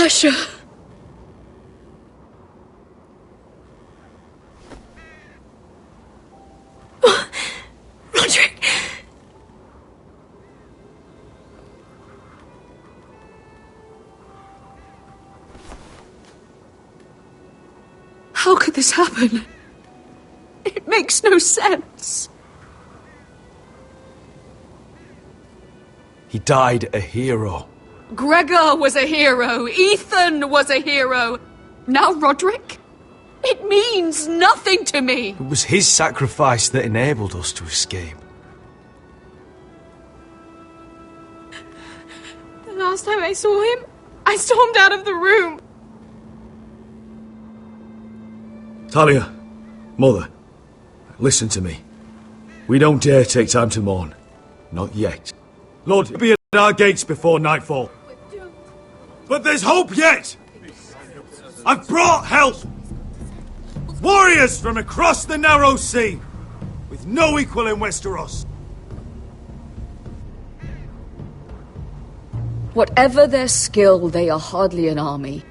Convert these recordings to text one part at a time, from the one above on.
Asher! Roderick! How could this happen? It makes no sense. He died a hero. Gregor was a hero. Ethan was a hero. Now Roderick? It means nothing to me. It was his sacrifice that enabled us to escape. The last time I saw him, I stormed out of the room. Talia, Mother, listen to me. We don't dare take time to mourn. Not yet. Lord, be at our gates before nightfall. But there's hope yet! I've brought help! Warriors from across the narrow sea, with no equal in Westeros. Whatever their skill, they are hardly an army.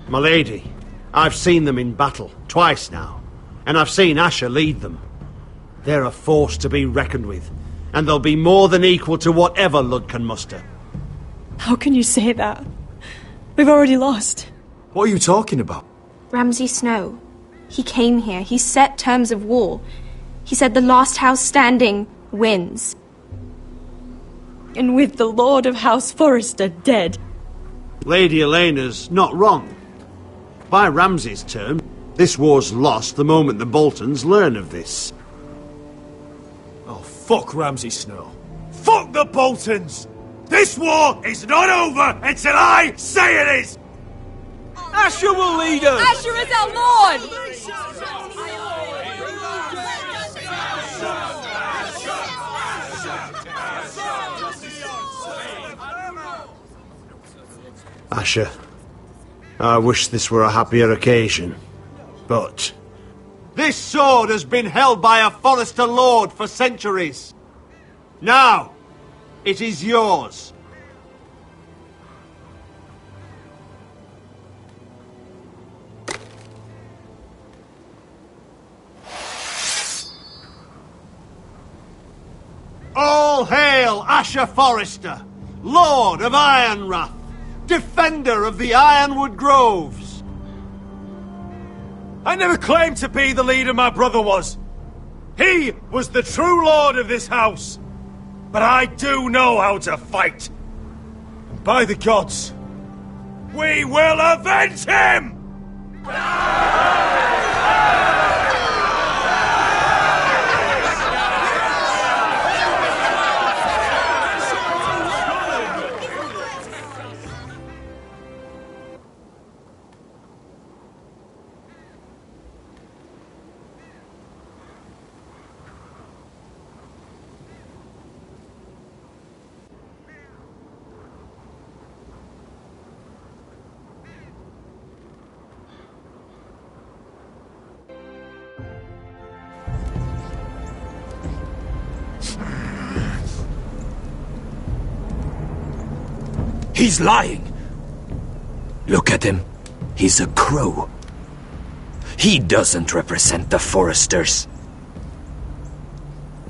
My lady, I've seen them in battle, twice now, and I've seen Asher lead them. They're a force to be reckoned with, and they'll be more than equal to whatever Lud can muster. How can you say that? We've already lost. What are you talking about? Ramsay Snow. He came here, he set terms of war. He said the last house standing wins. And with the Lord of House Forrester dead. Lady Elena's not wrong. By Ramsay's term, this war's lost the moment the Boltons learn of this. Oh, fuck Ramsay Snow. Fuck the Boltons! This war is not over until I say it is! Asher will lead us! Asher is our Lord! Asher, I wish this were a happier occasion, but... This sword has been held by a Forrester Lord for centuries. Now, it is yours. All hail Asher Forrester, Lord of Ironrath, defender of the Ironwood Groves. I never claimed to be the leader my brother was. He was the true lord of this house. But I do know how to fight. And by the gods, we will avenge him! He's lying! Look at him. He's a crow. He doesn't represent the Foresters.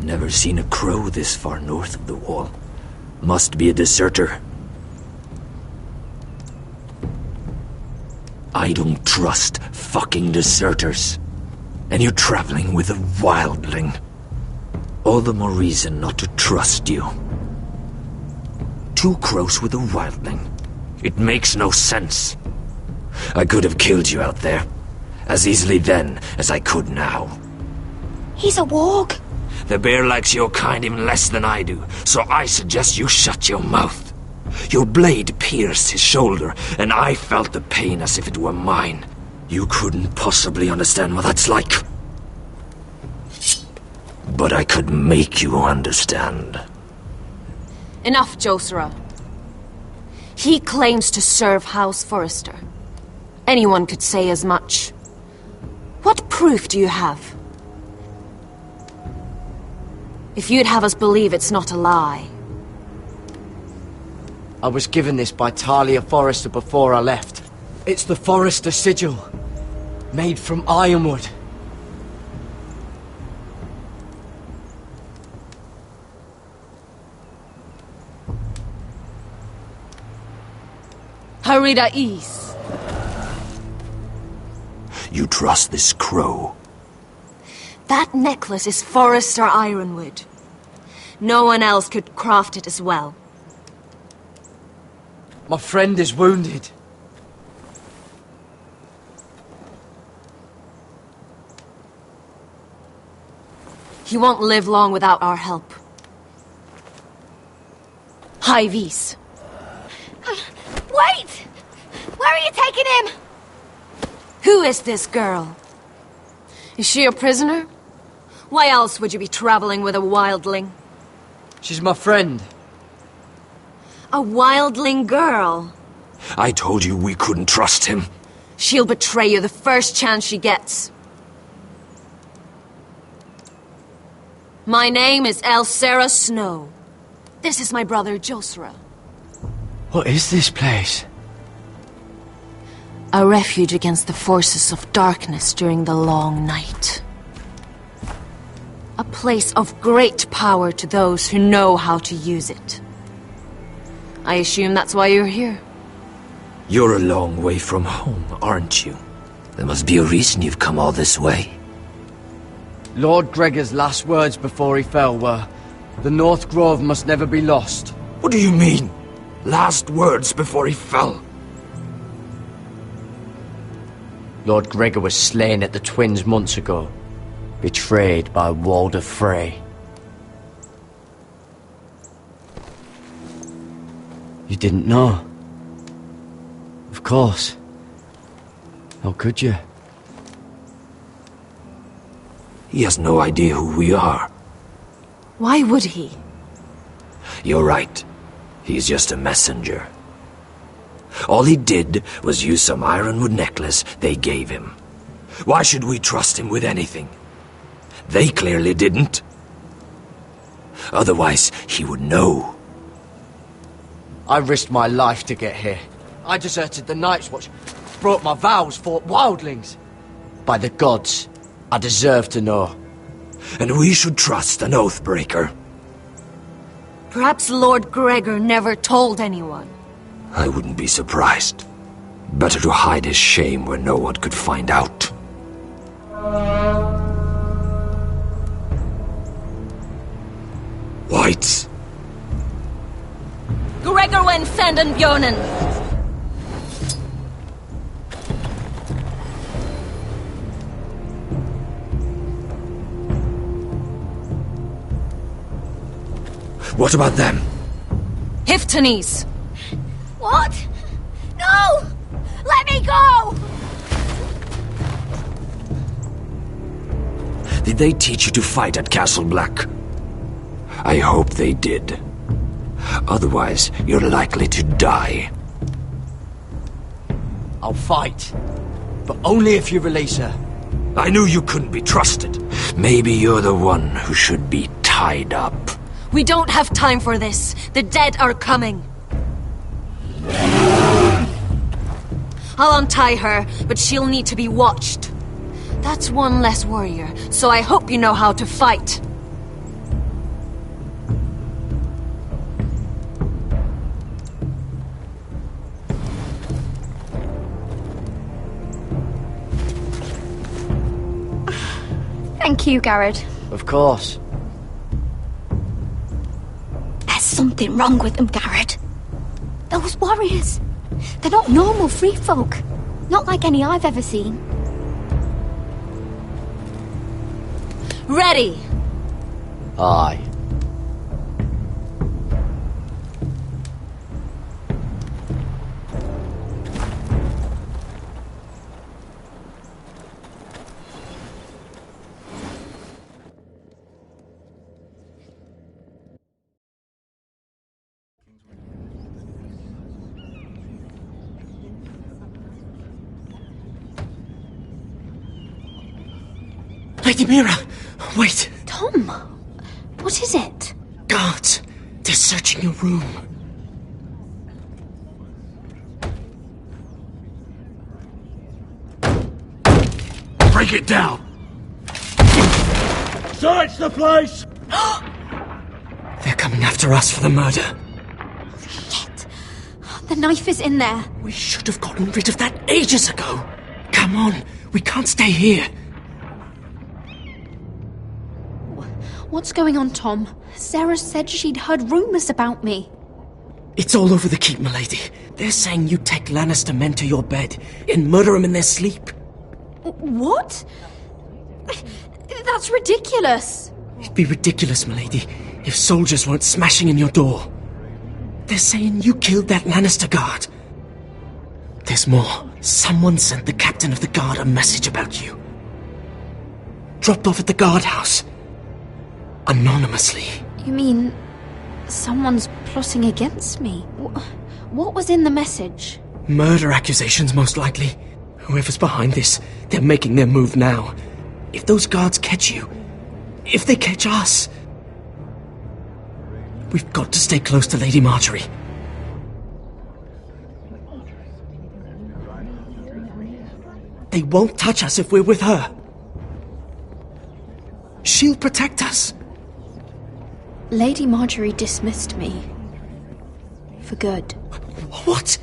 Never seen a crow this far north of the wall. Must be a deserter. I don't trust fucking deserters. And you're traveling with a wildling. All the more reason not to trust you. Two crows with a wildling. It makes no sense. I could have killed you out there. As easily then as I could now. He's a warg. The bear likes your kind even less than I do, so I suggest you shut your mouth. Your blade pierced his shoulder, and I felt the pain as if it were mine. You couldn't possibly understand what that's like. But I could make you understand. Enough, Josera. He claims to serve House Forrester. Anyone could say as much. What proof do you have? If you'd have us believe it's not a lie. I was given this by Talia Forrester before I left. It's the Forrester sigil, made from ironwood. Harida East. You trust this crow? That necklace is Forrester ironwood. No one else could craft it as well. My friend is wounded. He won't live long without our help. High Vis. Wait! Where are you taking him? Who is this girl? Is she a prisoner? Why else would you be traveling with a wildling? She's my friend. A wildling girl? I told you we couldn't trust him. She'll betray you the first chance she gets. My name is Elsera Snow. This is my brother Josra. What is this place? A refuge against the forces of darkness during the long night. A place of great power to those who know how to use it. I assume that's why you're here. You're a long way from home, aren't you? There must be a reason you've come all this way. Lord Gregor's last words before he fell were, "The North Grove must never be lost." What do you mean? Last words before he fell? Lord Gregor was slain at the Twins months ago, betrayed by Walder Frey. You didn't know? Of course. How could you? He has no idea who we are. Why would he? You're right. He's just a messenger. All he did was use some ironwood necklace they gave him. Why should we trust him with anything? They clearly didn't. Otherwise, he would know. I risked my life to get here. I deserted the Night's Watch, broke my vows, fought wildlings. By the gods, I deserve to know. And we should trust an Oathbreaker. Perhaps Lord Gregor never told anyone. I wouldn't be surprised. Better to hide his shame where no one could find out. Whites. Gregor wen Fanden Björnen. What about them? Hiftanes. What? No! Let me go! Did they teach you to fight at Castle Black? I hope they did. Otherwise, you're likely to die. I'll fight. But only if you release her. I knew you couldn't be trusted. Maybe you're the one who should be tied up. We don't have time for this. The dead are coming. I'll untie her, but she'll need to be watched. That's one less warrior, so I hope you know how to fight. Thank you, Garrod. Of course. There's something wrong with them, Garrod. Those warriors. They're not normal free folk. Not like any I've ever seen. Ready! Aye. Lady Mira, wait. Tom, what is it? Guards, they're searching your room. Break it down! Search the place! They're coming after us for the murder. Shit. The knife is in there. We should have gotten rid of that ages ago. Come on, we can't stay here. What's going on, Tom? Sarah said she'd heard rumours about me. It's all over the keep, milady. They're saying you take Lannister men to your bed and murder them in their sleep. What? That's ridiculous. It'd be ridiculous, milady, if soldiers weren't smashing in your door. They're saying you killed that Lannister guard. There's more. Someone sent the captain of the guard a message about you. Dropped off at the guardhouse. Anonymously. You mean someone's plotting against me? What was in the message? Murder accusations, most likely. Whoever's behind this, they're making their move now. If those guards catch you, if they catch us, we've got to stay close to Lady Marjorie. They won't touch us if we're with her. She'll protect us. Lady Marjorie dismissed me. For good. What?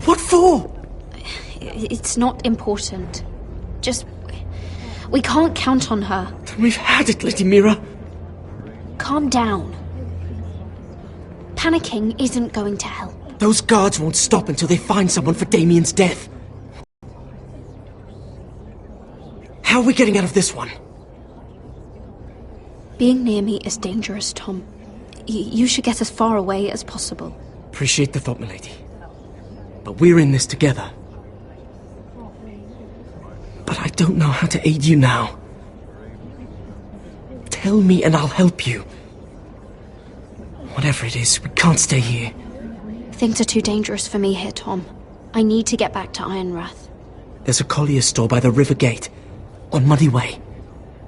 What for? It's not important. Just... we can't count on her. Then we've had it, Lady Mira. Calm down. Panicking isn't going to help. Those guards won't stop until they find someone for Damien's death. How are we getting out of this one? Being near me is dangerous, Tom. You should get as far away as possible. Appreciate the thought, milady. But we're in this together. But I don't know how to aid you now. Tell me and I'll help you. Whatever it is, we can't stay here. Things are too dangerous for me here, Tom. I need to get back to Ironrath. There's a collier store by the river gate, on Muddy Way.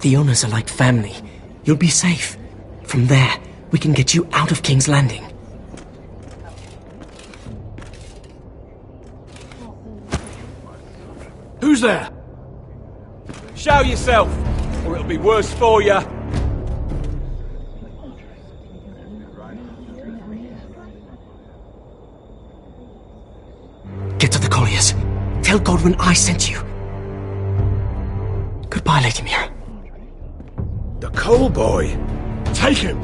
The owners are like family. You'll be safe. From there, we can get you out of King's Landing. Who's there? Show yourself, or it'll be worse for you. Get to the colliers. Tell Godwyn I sent you. Goodbye, Lady Mira. The Coal Boy. Take him.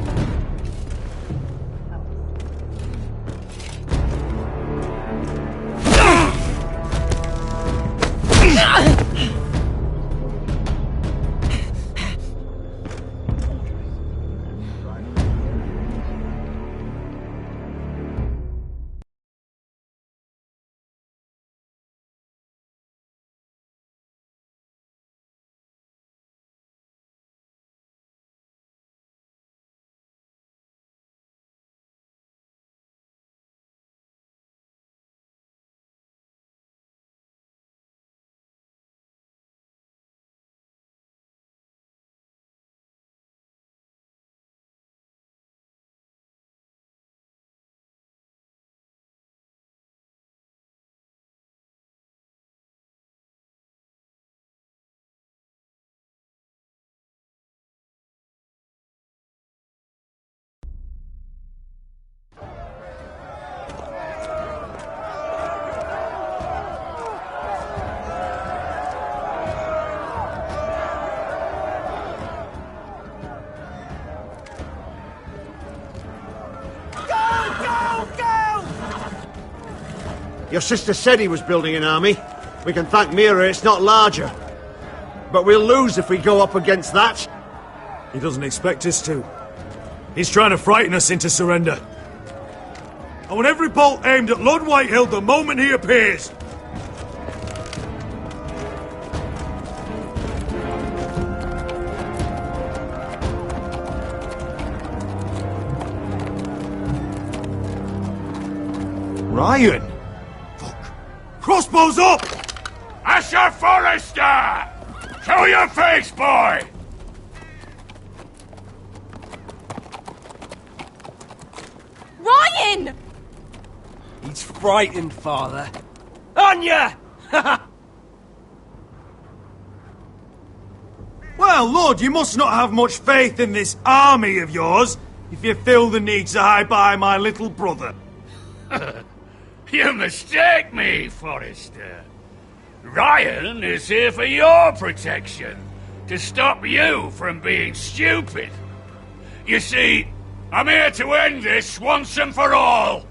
Your sister said he was building an army. We can thank Mira it's not larger. But we'll lose if we go up against that. He doesn't expect us to. He's trying to frighten us into surrender. I want every bolt aimed at Lord Whitehill the moment he appears. Ryan! Crossbows up! Asher Forrester! Show your face, boy! Ryan! He's frightened, Father. On ya! Well, Lord, you must not have much faith in this army of yours, if you feel the need to hide by my little brother. You mistake me, Forrester. Ryan is here for your protection, to stop you from being stupid. You see, I'm here to end this once and for all.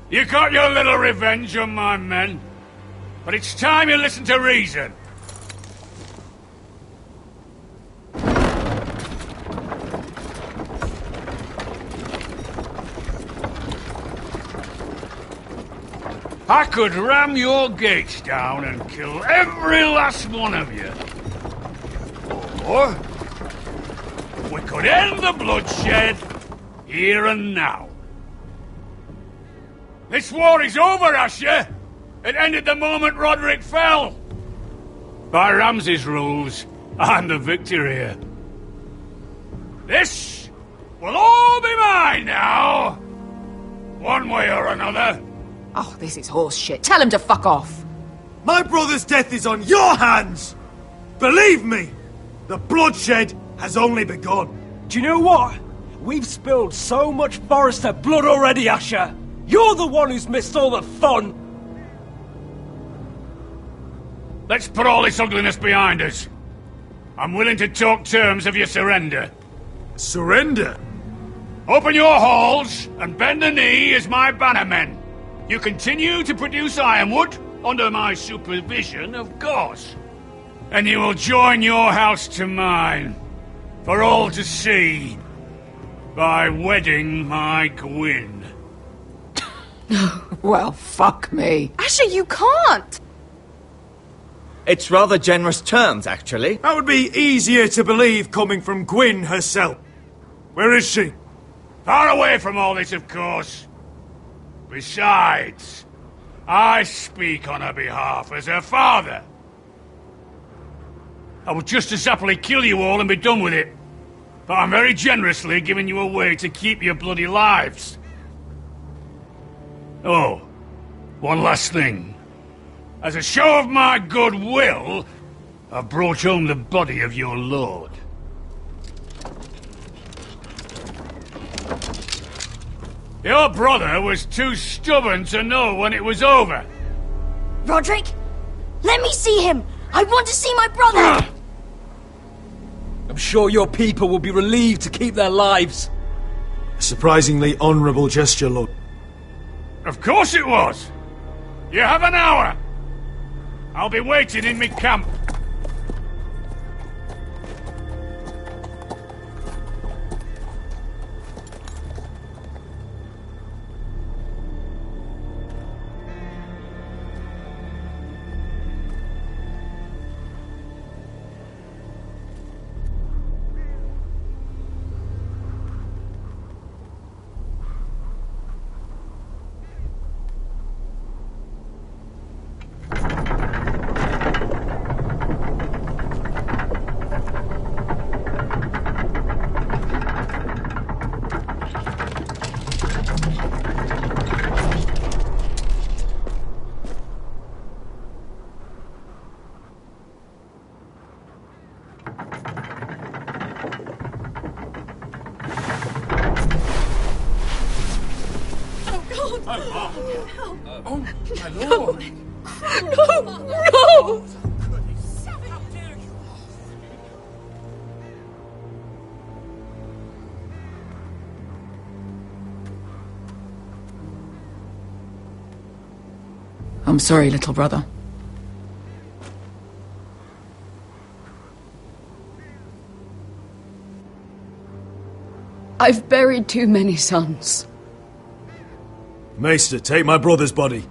You got your little revenge on my men, but it's time you listen to reason. I could ram your gates down and kill every last one of you. Or we could end the bloodshed here and now. This war is over, Asher. It ended the moment Roderick fell. By Ramsay's rules, I'm the victor here. This will all be mine now. One way or another. Oh, this is horse shit. Tell him to fuck off. My brother's death is on your hands! Believe me, the bloodshed has only begun. Do you know what? We've spilled so much Forrester blood already, Asher. You're the one who's missed all the fun. Let's put all this ugliness behind us. I'm willing to talk terms of your surrender. Surrender? Open your halls and bend the knee as my bannermen. You continue to produce ironwood, under my supervision, of course. And you will join your house to mine, for all to see, by wedding my Gwyn. Well, fuck me. Asher, you can't! It's rather generous terms, actually. That would be easier to believe coming from Gwyn herself. Where is she? Far away from all this, of course. Besides, I speak on her behalf as her father. I would just as happily kill you all and be done with it. But I'm very generously giving you a way to keep your bloody lives. Oh, one last thing. As a show of my goodwill, I've brought home the body of your lord. Your brother was too stubborn to know when it was over. Roderick, let me see him. I want to see my brother. I'm sure your people will be relieved to keep their lives. A surprisingly honourable gesture, Lord. Of course it was. You have an hour. I'll be waiting in my camp. No! I'm sorry, little brother. I've buried too many sons. Maester, take my brother's body.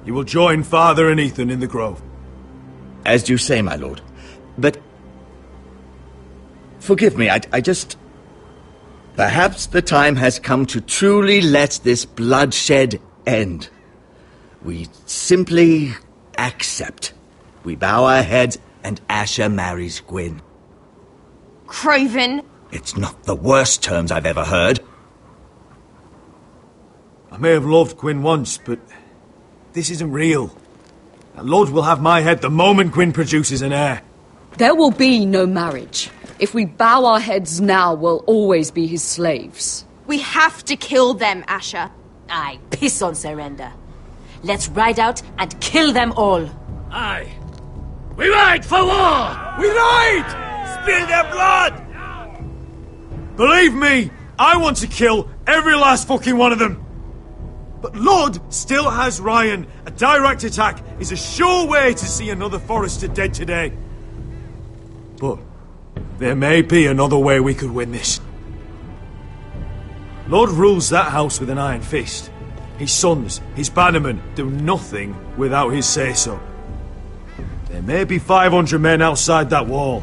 You will join Father and Ethan in the grove. As you say, my lord. But... forgive me, I just... Perhaps the time has come to truly let this bloodshed end. We simply accept. We bow our heads and Asher marries Gwyn. Craven! It's not the worst terms I've ever heard. I may have loved Gwyn once, but this isn't real. Lord will have my head the moment Gwyn produces an heir. There will be no marriage. If we bow our heads now, we'll always be his slaves. We have to kill them, Asher. Aye, piss on surrender. Let's ride out and kill them all. Aye. We ride for war! We ride! Spill their blood! Believe me, I want to kill every last fucking one of them. But Lord still has Ryan. A direct attack is a sure way to see another Forrester dead today. But there may be another way we could win this. Lord rules that house with an iron fist. His sons, his bannermen, do nothing without his say-so. There may be 500 men outside that wall.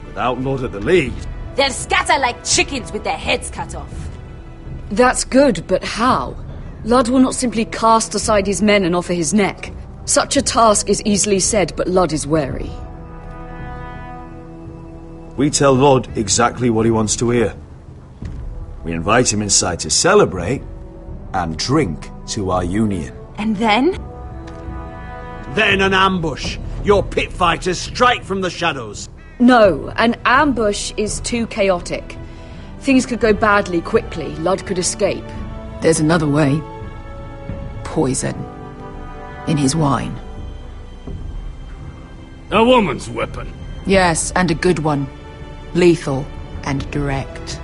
Without Lord at the lead... They'll scatter like chickens with their heads cut off. That's good, but how? Ludd will not simply cast aside his men and offer his neck. Such a task is easily said, but Ludd is wary. We tell Lord exactly what he wants to hear. We invite him inside to celebrate and drink to our union. And then? Then an ambush. Your pit fighters strike from the shadows. No, an ambush is too chaotic. Things could go badly quickly. Ludd could escape. There's another way. Poison. In his wine. A woman's weapon. Yes, and a good one. Lethal and direct.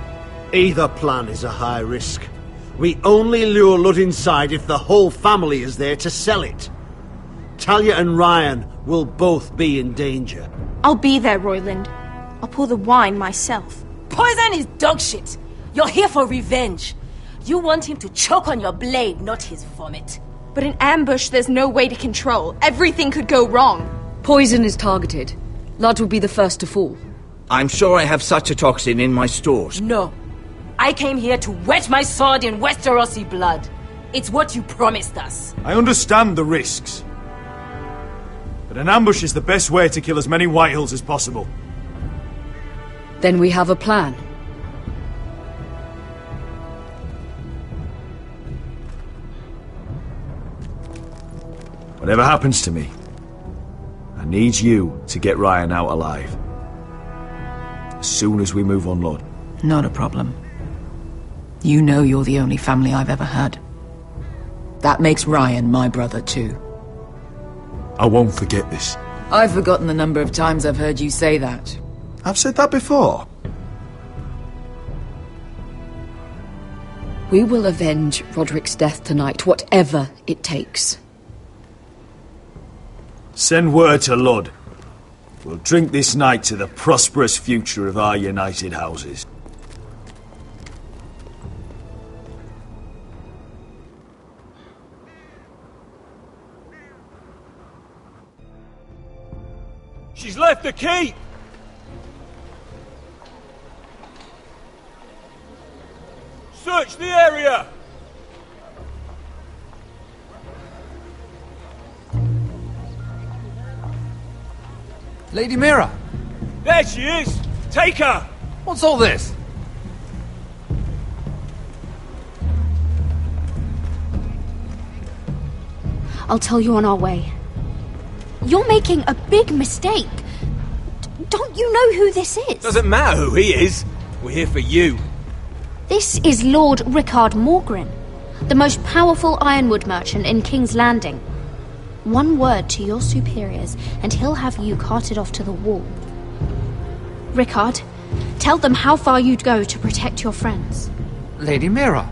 Either plan is a high risk. We only lure Ludd inside if the whole family is there to sell it. Talia and Ryan will both be in danger. I'll be there, Royland. I'll pour the wine myself. Poison is dog shit. You're here for revenge. You want him to choke on your blade, not his vomit. But in ambush, there's no way to control. Everything could go wrong. Poison is targeted. Ludd will be the first to fall. I'm sure I have such a toxin in my stores. No. I came here to wet my sword in Westerosi blood. It's what you promised us. I understand the risks. But an ambush is the best way to kill as many Whitehills as possible. Then we have a plan. Whatever happens to me, I need you to get Ryan out alive. As soon as we move on, Lord. Not a problem. You know you're the only family I've ever had. That makes Ryan my brother too. I won't forget this. I've forgotten the number of times I've heard you say that. I've said that before. We will avenge Roderick's death tonight, whatever it takes. Send word to Ludd. We'll drink this night to the prosperous future of our united houses. She's left the keep! Search the area! Lady Mira! There she is! Take her! What's all this? I'll tell you on our way. You're making a big mistake. Don't you know who this is? Doesn't matter who he is. We're here for you. This is Lord Rickard Morgren, the most powerful ironwood merchant in King's Landing. One word to your superiors, and he'll have you carted off to the wall. Rickard, tell them how far you'd go to protect your friends. Lady Mira,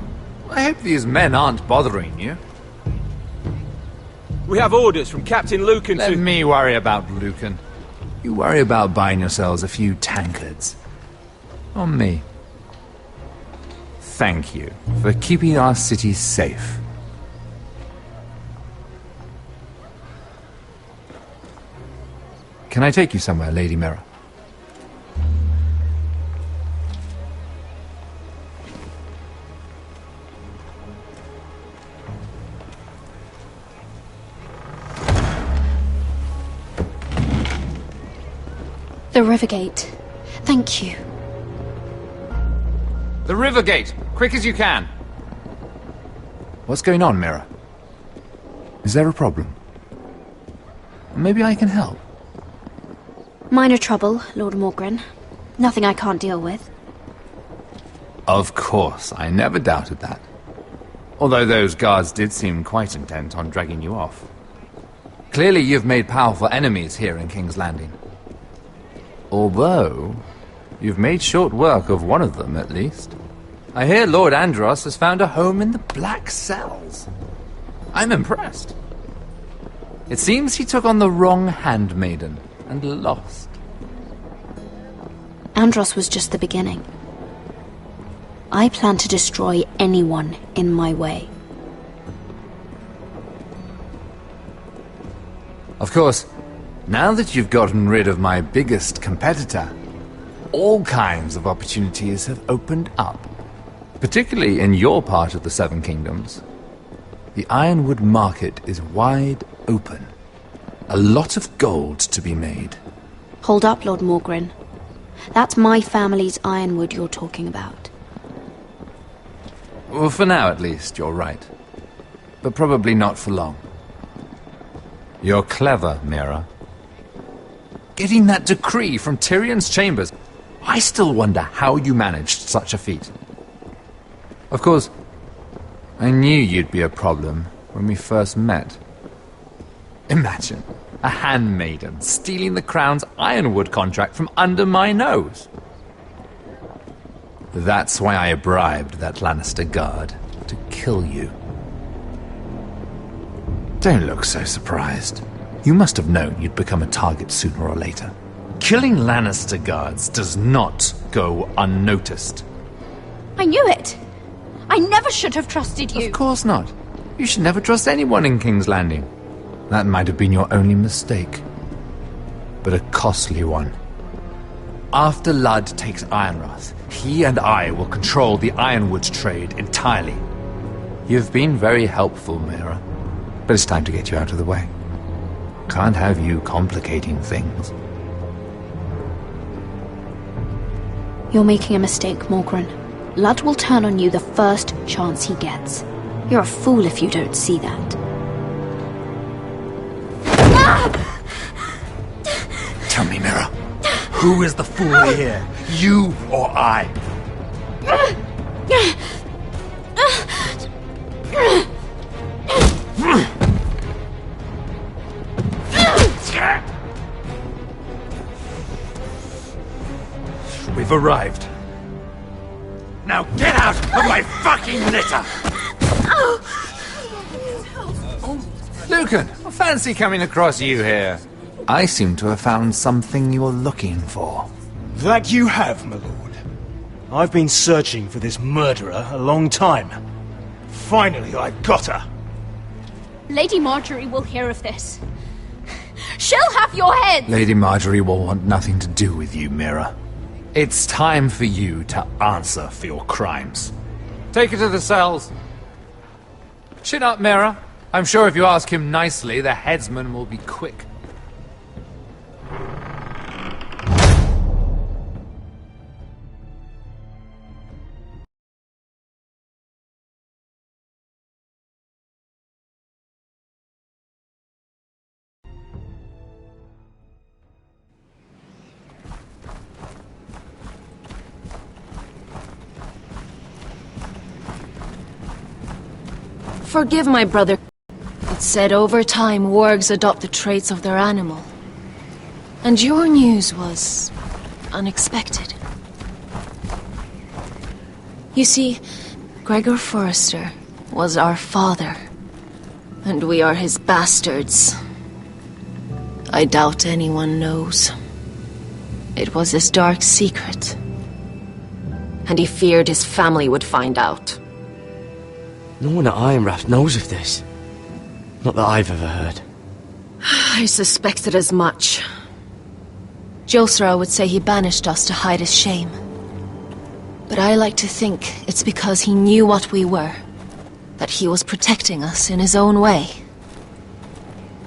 I hope these men aren't bothering you. We have orders from Captain Lucan Let me worry about Lucan. You worry about buying yourselves a few tankards. On me. Thank you for keeping our city safe. Can I take you somewhere, Lady Mira? The Rivergate. Thank you. The Rivergate! Quick as you can! What's going on, Mira? Is there a problem? Maybe I can help. Minor trouble, Lord Morgren. Nothing I can't deal with. Of course, I never doubted that. Although those guards did seem quite intent on dragging you off. Clearly you've made powerful enemies here in King's Landing. Although, you've made short work of one of them, at least. I hear Lord Andros has found a home in the Black Cells. I'm impressed. It seems he took on the wrong handmaiden and lost. Andros was just the beginning. I plan to destroy anyone in my way. Of course, now that you've gotten rid of my biggest competitor, all kinds of opportunities have opened up. Particularly in your part of the Seven Kingdoms. The Ironwood market is wide open. A lot of gold to be made. Hold up, Lord Morgren. That's my family's Ironwood you're talking about. Well, for now at least, you're right. But probably not for long. You're clever, Mira. Getting that decree from Tyrion's chambers, I still wonder how you managed such a feat. Of course, I knew you'd be a problem when we first met. Imagine a handmaiden stealing the Crown's Ironwood contract from under my nose. That's why I bribed that Lannister guard to kill you. Don't look so surprised. You must have known you'd become a target sooner or later. Killing Lannister guards does not go unnoticed. I knew it! I never should have trusted you! Of course not. You should never trust anyone in King's Landing. That might have been your only mistake. But a costly one. After Ludd takes Ironrath, he and I will control the Ironwood trade entirely. You've been very helpful, Mira. But it's time to get you out of the way. Can't have you complicating things. You're making a mistake, Morgren. Ludd will turn on you the first chance he gets. You're a fool if you don't see that. Tell me, Mira, who is the fool here? You or I? We've arrived. Now get out of my fucking litter! Lucan, I fancy coming across you here. I seem to have found something you're looking for. That you have, my lord. I've been searching for this murderer a long time. Finally, I've got her. Lady Marjorie will hear of this. She'll have your head! Lady Marjorie will want nothing to do with you, Mira. It's time for you to answer for your crimes. Take her to the cells. Chin up, Mira. I'm sure if you ask him nicely, the headsman will be quick. Forgive my brother. It said over time wargs adopt the traits of their animal. And your news was unexpected. You see, Gregor Forrester was our father, and we are his bastards. I doubt anyone knows. It was his dark secret, and he feared his family would find out. No one at Ironrath knows of this. Not that I've ever heard. I suspected as much. Josra would say he banished us to hide his shame. But I like to think it's because he knew what we were. That he was protecting us in his own way.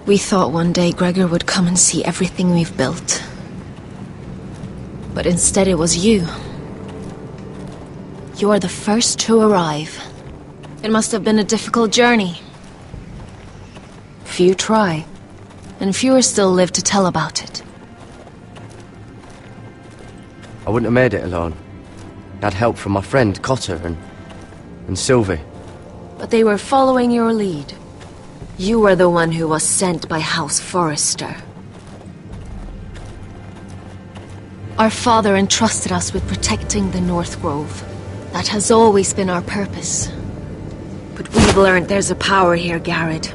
We thought one day Gregor would come and see everything we've built. But instead it was you. You are the first to arrive. It must have been a difficult journey. Few try, and fewer still live to tell about it. I wouldn't have made it alone. I had help from my friend Cotter and Sylvie. But they were following your lead. You were the one who was sent by House Forrester. Our father entrusted us with protecting the North Grove. That has always been our purpose. But we've learned there's a power here, Garrett.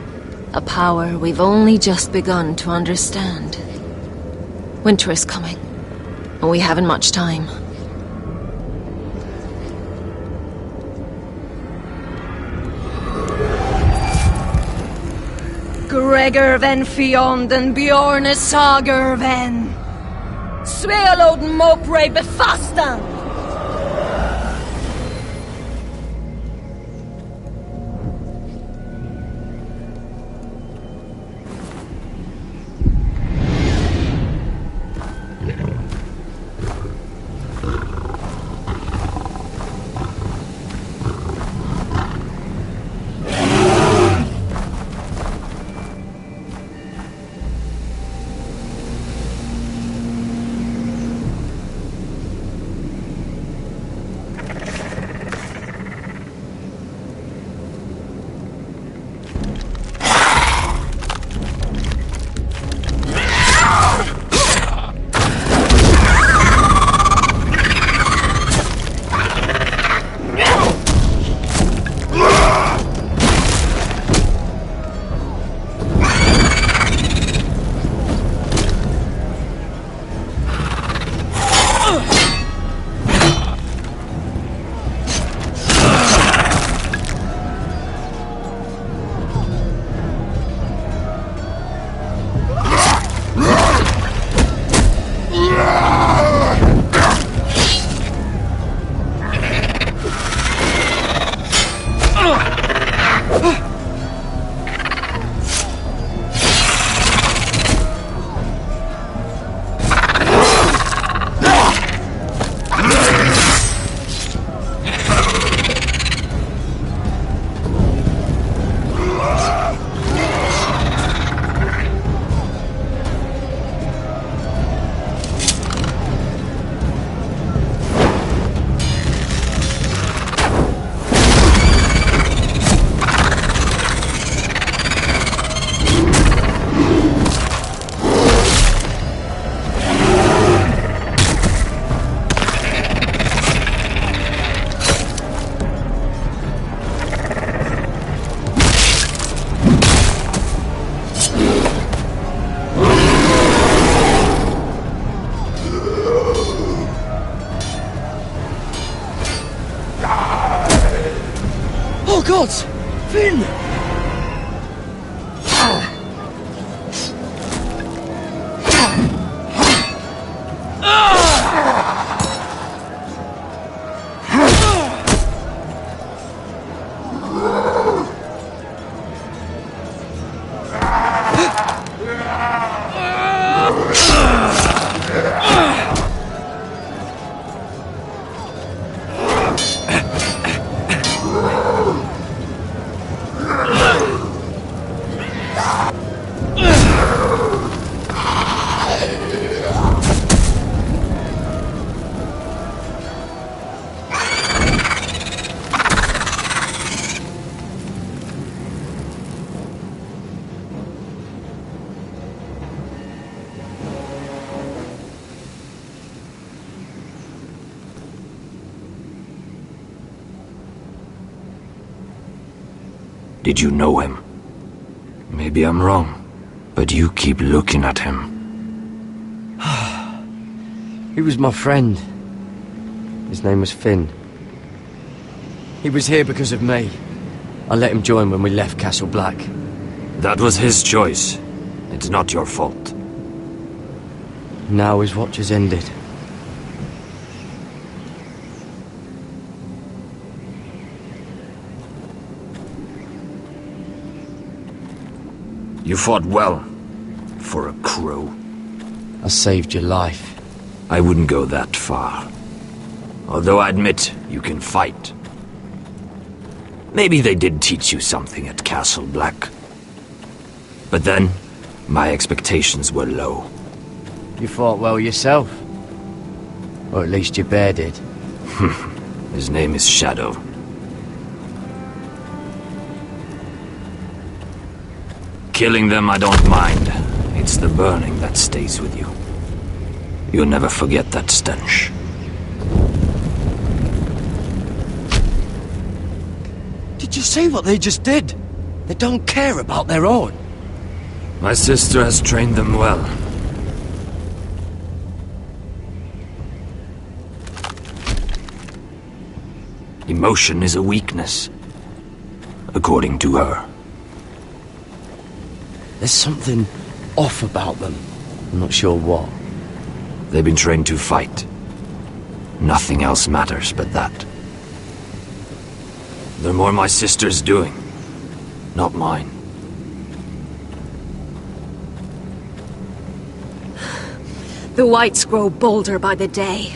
A power we've only just begun to understand. Winter is coming, and we haven't much time. Gregor ven Fionden Bjorne Sager ven Svealoden Mokre befastan. Did you know him? Maybe I'm wrong, but you keep looking at him. He was my friend. His name was Finn. He was here because of me. I let him join when we left Castle Black. That was his choice. It's not your fault. Now his watch has ended. You fought well, for a crow. I saved your life. I wouldn't go that far. Although I admit, you can fight. Maybe they did teach you something at Castle Black. But then, my expectations were low. You fought well yourself. Or at least your bear did. His name is Shadow. Killing them I don't mind. It's the burning that stays with you. You'll never forget that stench. Did you see what they just did? They don't care about their own. My sister has trained them well. Emotion is a weakness, according to her. There's something off about them. I'm not sure what. They've been trained to fight. Nothing else matters but that. They're more my sister's doing, not mine. The whites grow bolder by the day.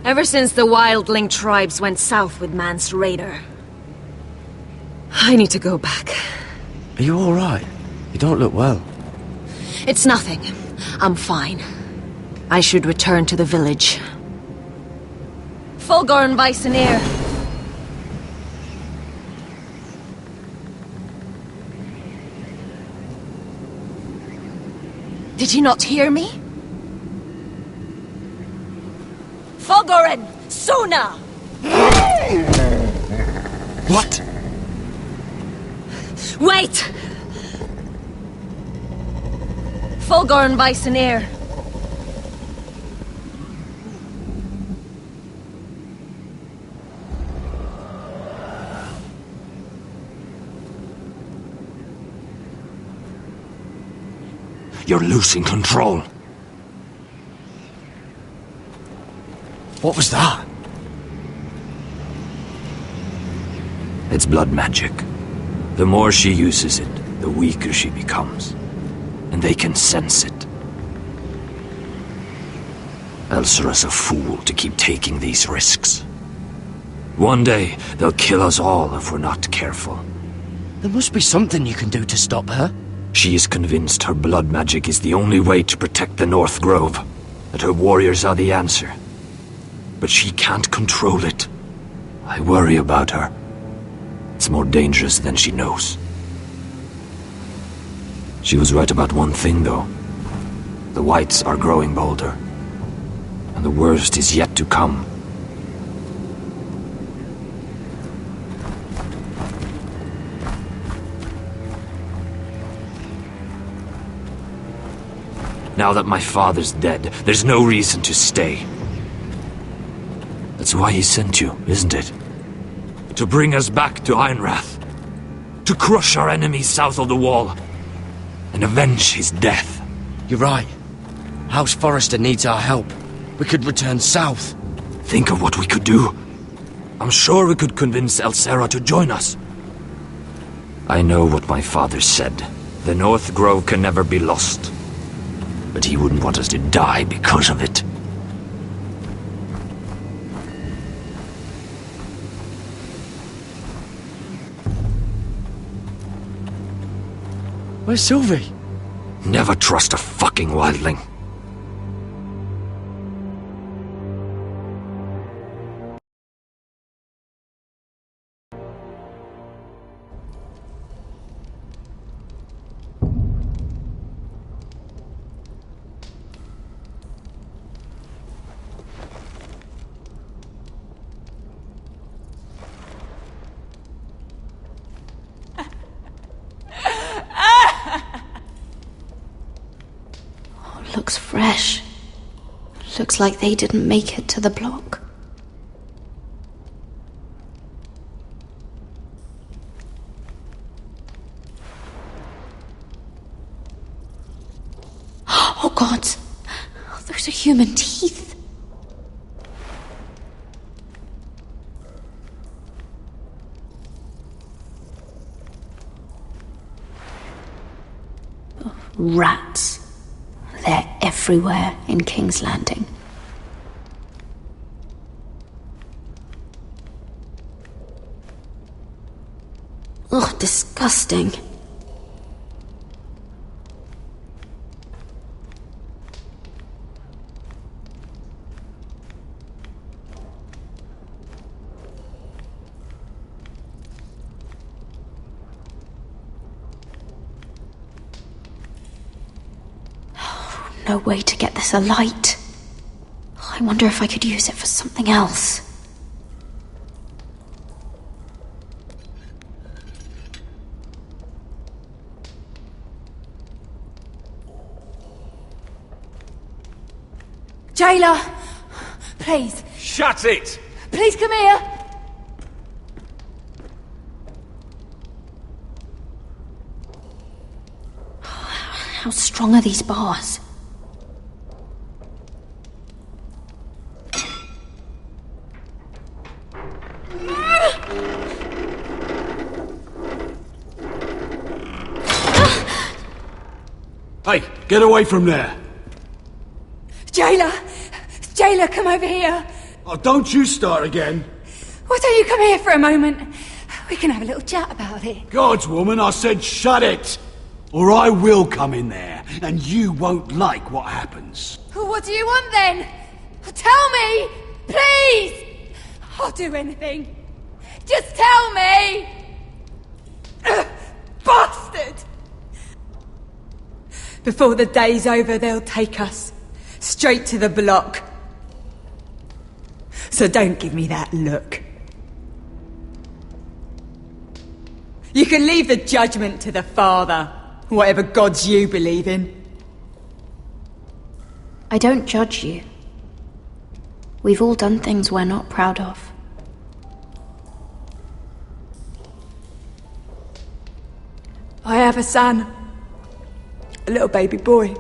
Ever since the wildling tribes went south with Mance Rayder. I need to go back. Are you alright? You don't look well. It's nothing. I'm fine. I should return to the village. Fulgorn Vysenir. Did you not hear me? Fulgoren! Suna! What? Wait! Fulgorn Vysenir. You're losing control. What was that? It's blood magic. The more she uses it, the weaker she becomes. And they can sense it. Elsera's a fool to keep taking these risks. One day, they'll kill us all if we're not careful. There must be something you can do to stop her. She is convinced her blood magic is the only way to protect the North Grove, that her warriors are the answer. But she can't control it. I worry about her. It's more dangerous than she knows. She was right about one thing, though. The whites are growing bolder. And the worst is yet to come. Now that my father's dead, there's no reason to stay. That's why he sent you, isn't it? To bring us back to Ironrath. To crush our enemies south of the Wall. And avenge his death. You're right. House Forrester needs our help. We could return south. Think of what we could do. I'm sure we could convince Elsera to join us. I know what my father said. The North Grove can never be lost. But he wouldn't want us to die because of it. Where's Sylvie? Never trust a fucking wildling. Looks fresh. Looks like they didn't make it to the block. Oh God! Those are human teeth. Rats. They're everywhere in King's Landing. Ugh, disgusting. no way to get this alight. I wonder if I could use it for something else. Jailer! Please. Shut it! Please come here! How strong are these bars? Hey, get away from there! Jailer! Jailer, come over here! Oh, don't you start again! Why don't you come here for a moment? We can have a little chat about it. Gods, woman, I said shut it! Or I will come in there, and you won't like what happens. What do you want then? Tell me! Please! I'll do anything. Just tell me! Bastard! Before the day's over, they'll take us straight to the block. So don't give me that look. You can leave the judgment to the Father, whatever gods you believe in. I don't judge you. We've all done things we're not proud of. I have a son. A little baby boy.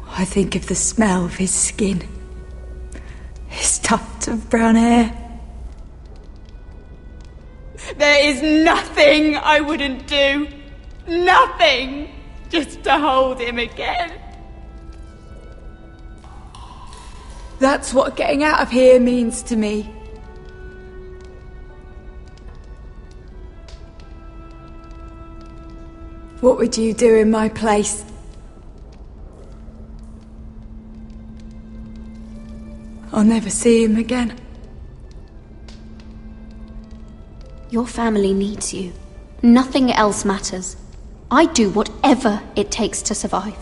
I think of the smell of his skin. His tuft of brown hair. There is nothing I wouldn't do. Nothing! Just to hold him again. That's what getting out of here means to me. What would you do in my place? I'll never see him again. Your family needs you. Nothing else matters. I'd do whatever it takes to survive.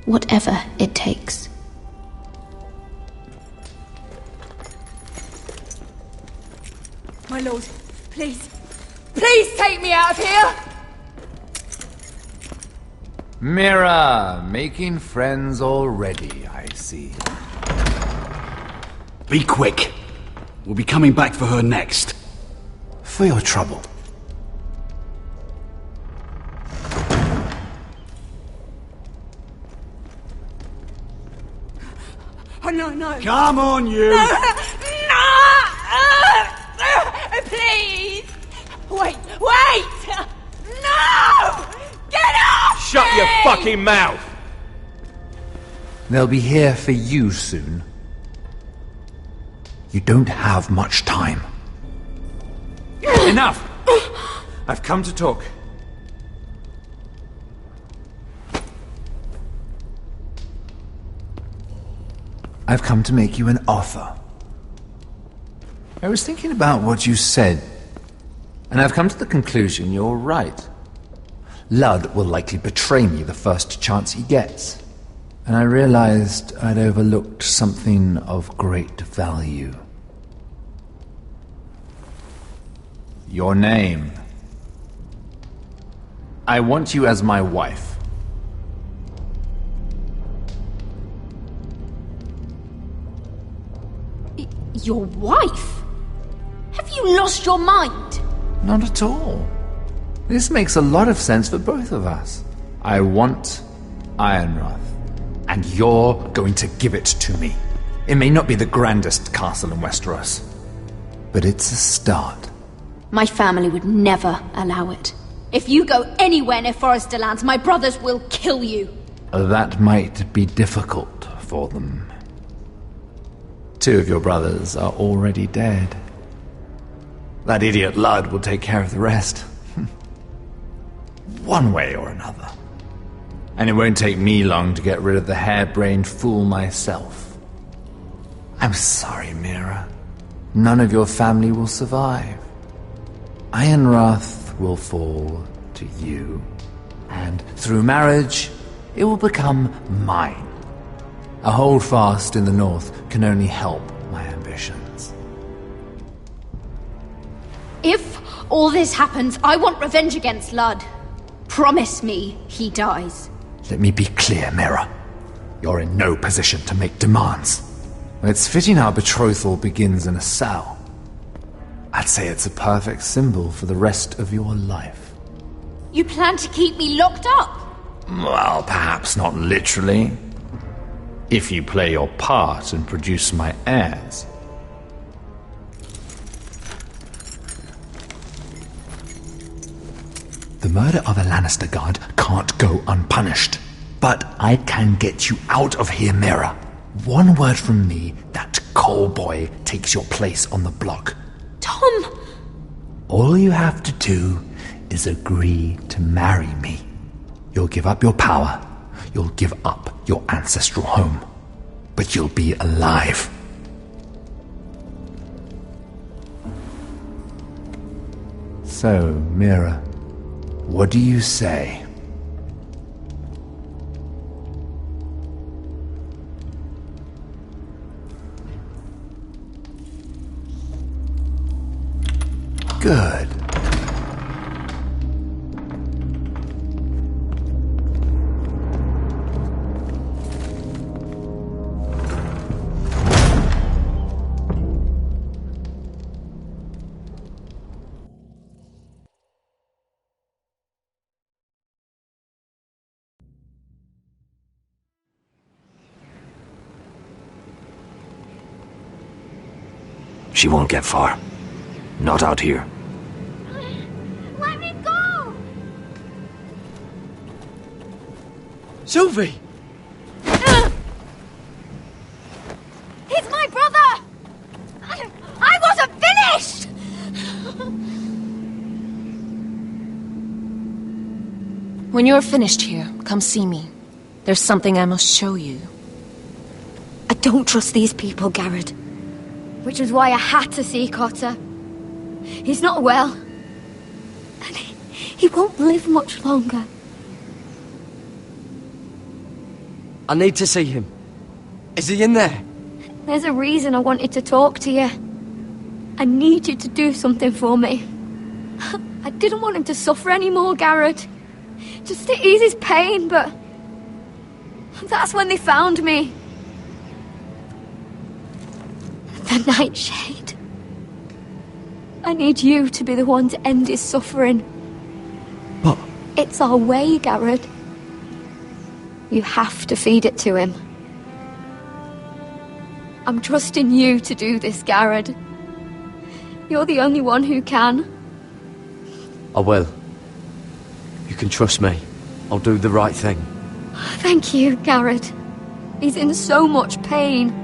Whatever it takes. My lord, please. Please take me out of here! Mira, making friends already, I see. Be quick. We'll be coming back for her next. For your trouble. Oh, no. Come on, you! No! Please! Wait! No! Get off! Shut your fucking mouth! They'll be here for you soon. You don't have much time. Enough! I've come to talk. I've come to make you an offer. I was thinking about what you said, and I've come to the conclusion you're right. Ludd will likely betray me the first chance he gets. And I realized I'd overlooked something of great value. Your name. I want you as my wife. Your wife? Have you lost your mind? Not at all. This makes a lot of sense for both of us. I want Ironrath, and you're going to give it to me. It may not be the grandest castle in Westeros, but it's a start. My family would never allow it. If you go anywhere near Forrester Lands, my brothers will kill you. That might be difficult for them. 2 of your brothers are already dead. That idiot Ludd will take care of the rest. One way or another. And it won't take me long to get rid of the harebrained fool myself. I'm sorry, Mira. None of your family will survive. Ironrath will fall to you And through marriage, it will become mine. A holdfast in the north can only help my ambitions. If all this happens, I want revenge against Ludd. Promise me he dies. Let me be clear, Mira. You're in no position to make demands. It's fitting our betrothal begins in a cell. I'd say it's a perfect symbol for the rest of your life. You plan to keep me locked up? Well, perhaps not literally. If you play your part and produce my heirs. The murder of a Lannister guard can't go unpunished. But I can get you out of here, Mira. One word from me, that coal boy takes your place on the block. Tom! All you have to do is agree to marry me. You'll give up your power. You'll give up your ancestral home. But you'll be alive. So, Mira, what do you say? Good. She won't get far. Not out here. Let me go! Sylvie! He's my brother! I wasn't finished! When you're finished here, come see me. There's something I must show you. I don't trust these people, Garrett. Which was why I had to see Cotter. He's not well. And he won't live much longer. I need to see him. Is he in there? There's a reason I wanted to talk to you. I need you to do something for me. I didn't want him to suffer anymore, Garrett. Just to ease his pain, but... that's when they found me. The Nightshade. I need you to be the one to end his suffering. But... it's our way, Garrett. You have to feed it to him. I'm trusting you to do this, Garrett. You're the only one who can. I will. You can trust me. I'll do the right thing. Thank you, Garrett. He's in so much pain.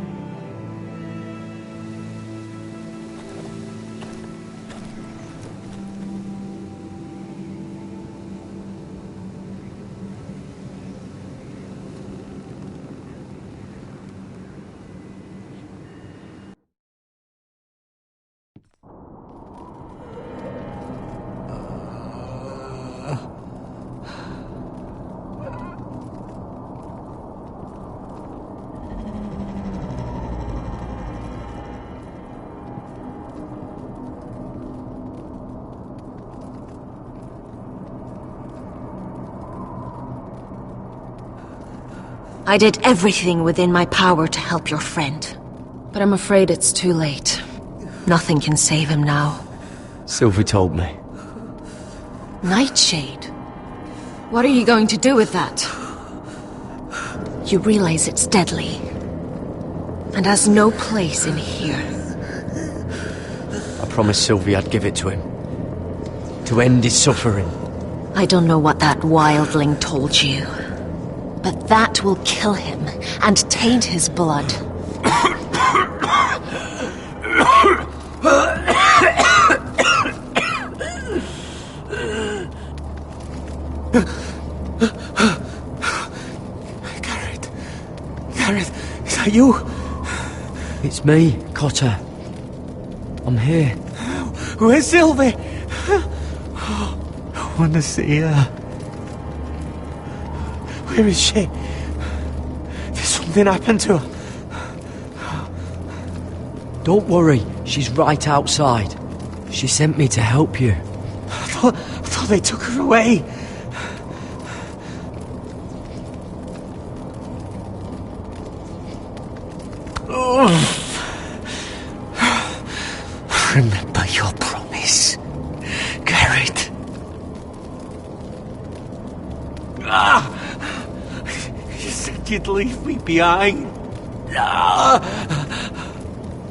I did everything within my power to help your friend. But I'm afraid it's too late. Nothing can save him now. Sylvie told me. Nightshade? What are you going to do with that? You realize it's deadly. And has no place in here. I promised Sylvie I'd give it to him. To end his suffering. I don't know what that wildling told you. But that will kill him and taint his blood. Garrett, is that you? It's me, Cotter. I'm here. Where's Sylvie? I want to see her. Where is she? Did something happen to her? Don't worry, she's right outside. She sent me to help you. I thought they took her away. Remember your promise, Garrett. You said you'd leave me behind.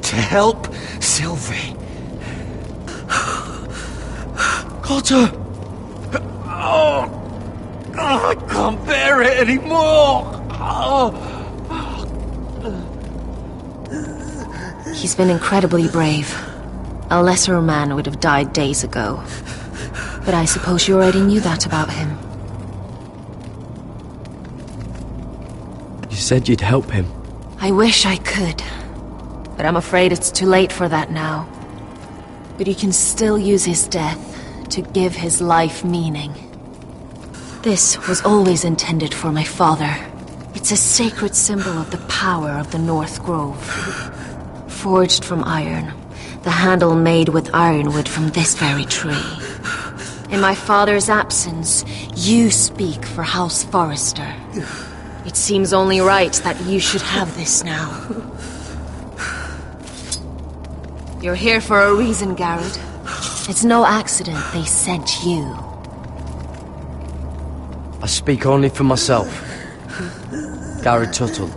To help Sylvie. Cotter! I can't bear it anymore. He's been incredibly brave. A lesser man would have died days ago. But I suppose you already knew that about him. You said you'd help him. I wish I could. But I'm afraid it's too late for that now. But you can still use his death to give his life meaning. This was always intended for my father. It's a sacred symbol of the power of the North Grove. Forged from iron, the handle made with ironwood from this very tree. In my father's absence, you speak for House Forrester. It seems only right that you should have this now. You're here for a reason, Garrett. It's no accident they sent you. I speak only for myself. Garrett Tuttle.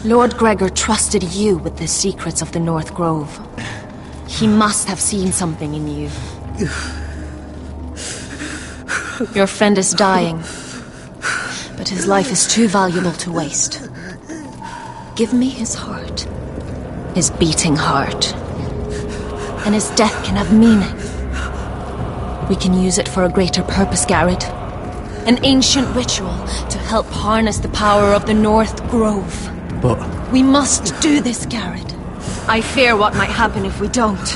Lord Gregor trusted you with the secrets of the North Grove. He must have seen something in you. Your friend is dying, but his life is too valuable to waste. Give me his heart. His beating heart. And his death can have meaning. We can use it for a greater purpose, Garrett. An ancient ritual to help harness the power of the North Grove. But... we must do this, Garrett. I fear what might happen if we don't.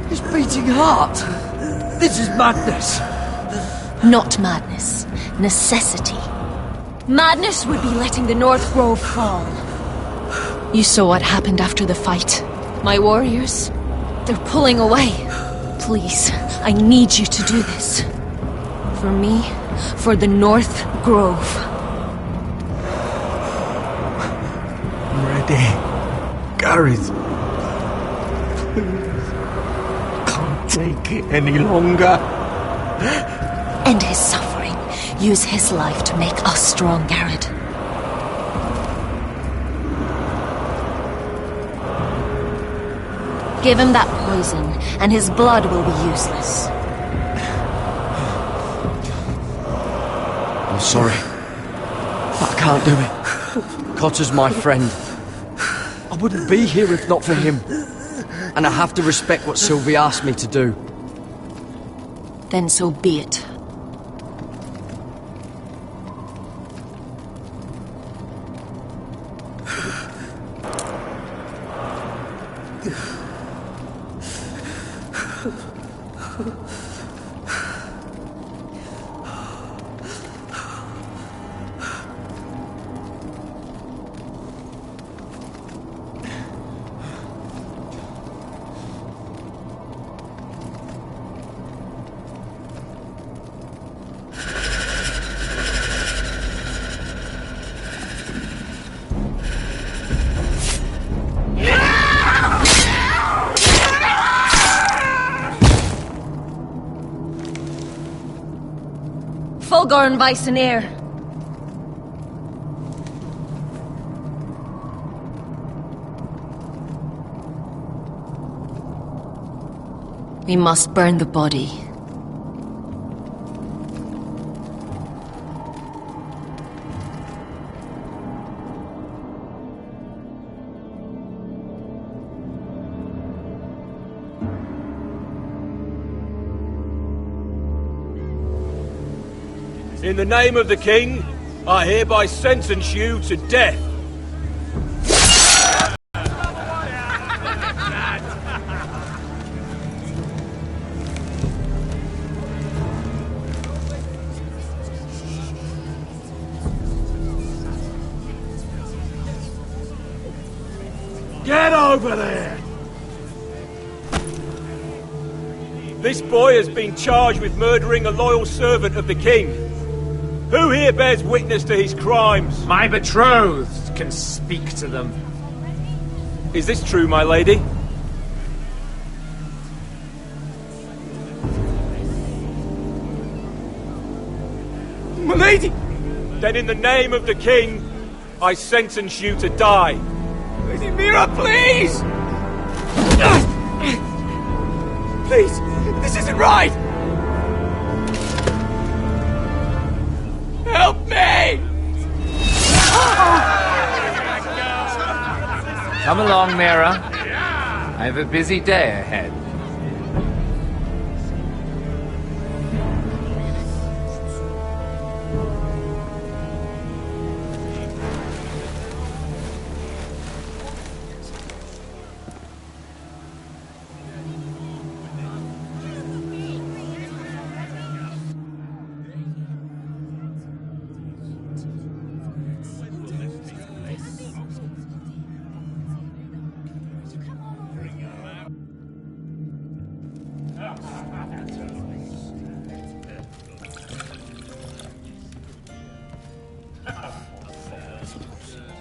His beating heart! This is madness! Not madness. Necessity. Madness would be letting the North Grove fall. You saw what happened after the fight. My warriors, they're pulling away. Please, I need you to do this. For me, for the North Grove. I'm ready. Garrett. Can't take it any longer. End his suffering. Use his life to make us strong, Garrett. Give him that poison, and his blood will be useless. I'm sorry. But I can't do it. Cotter's my friend. I wouldn't be here if not for him. And I have to respect what Sylvie asked me to do. Then so be it. Fulgorn Weissenair. We must burn the body. In the name of the king, I hereby sentence you to death. Get over there! This boy has been charged with murdering a loyal servant of the king. Who here bears witness to his crimes? My betrothed can speak to them. Is this true, my lady? My lady! Then in the name of the king, I sentence you to die. Lady Mira, please! Please, this isn't right! Help me! Come along, Mira. I have a busy day ahead.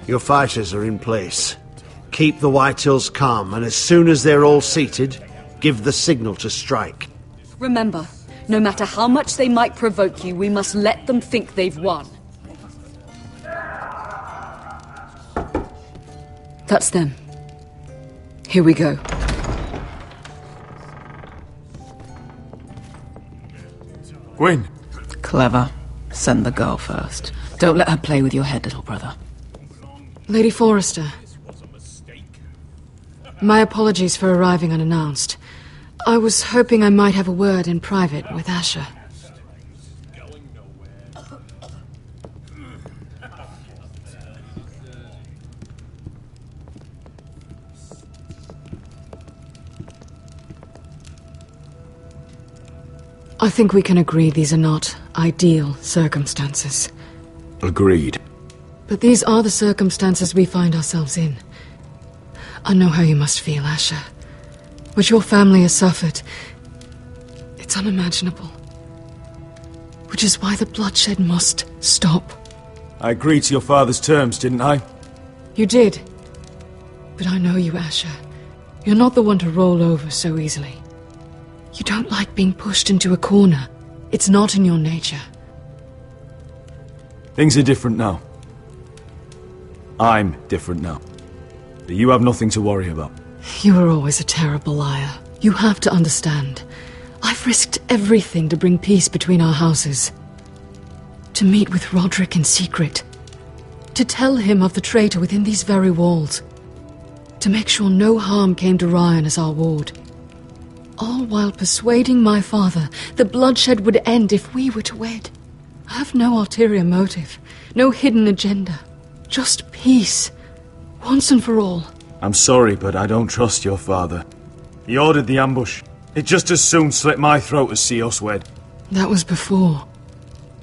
Your fighters are in place. Keep the Whitehills calm, and as soon as they're all seated, give the signal to strike. Remember, no matter how much they might provoke you, we must let them think they've won. That's them. Here we go. Gwyn. Clever. Send the girl first. Don't let her play with your head, little brother. Lady Forrester. My apologies for arriving unannounced. I was hoping I might have a word in private with Asher. I think we can agree these are not ideal circumstances. Agreed. But these are the circumstances we find ourselves in. I know how you must feel, Asher. What your family has suffered, it's unimaginable. Which is why the bloodshed must stop. I agreed to your father's terms, didn't I? You did. But I know you, Asher. You're not the one to roll over so easily. You don't like being pushed into a corner. It's not in your nature. Things are different now. I'm different now. But you have nothing to worry about. You were always a terrible liar. You have to understand. I've risked everything to bring peace between our houses. To meet with Roderick in secret. To tell him of the traitor within these very walls. To make sure no harm came to Ryan as our ward. All while persuading my father the bloodshed would end if we were to wed. I have no ulterior motive. No hidden agenda. Just peace. Once and for all. I'm sorry, but I don't trust your father. He ordered the ambush. He'd just as soon slit my throat as see us wed. That was before.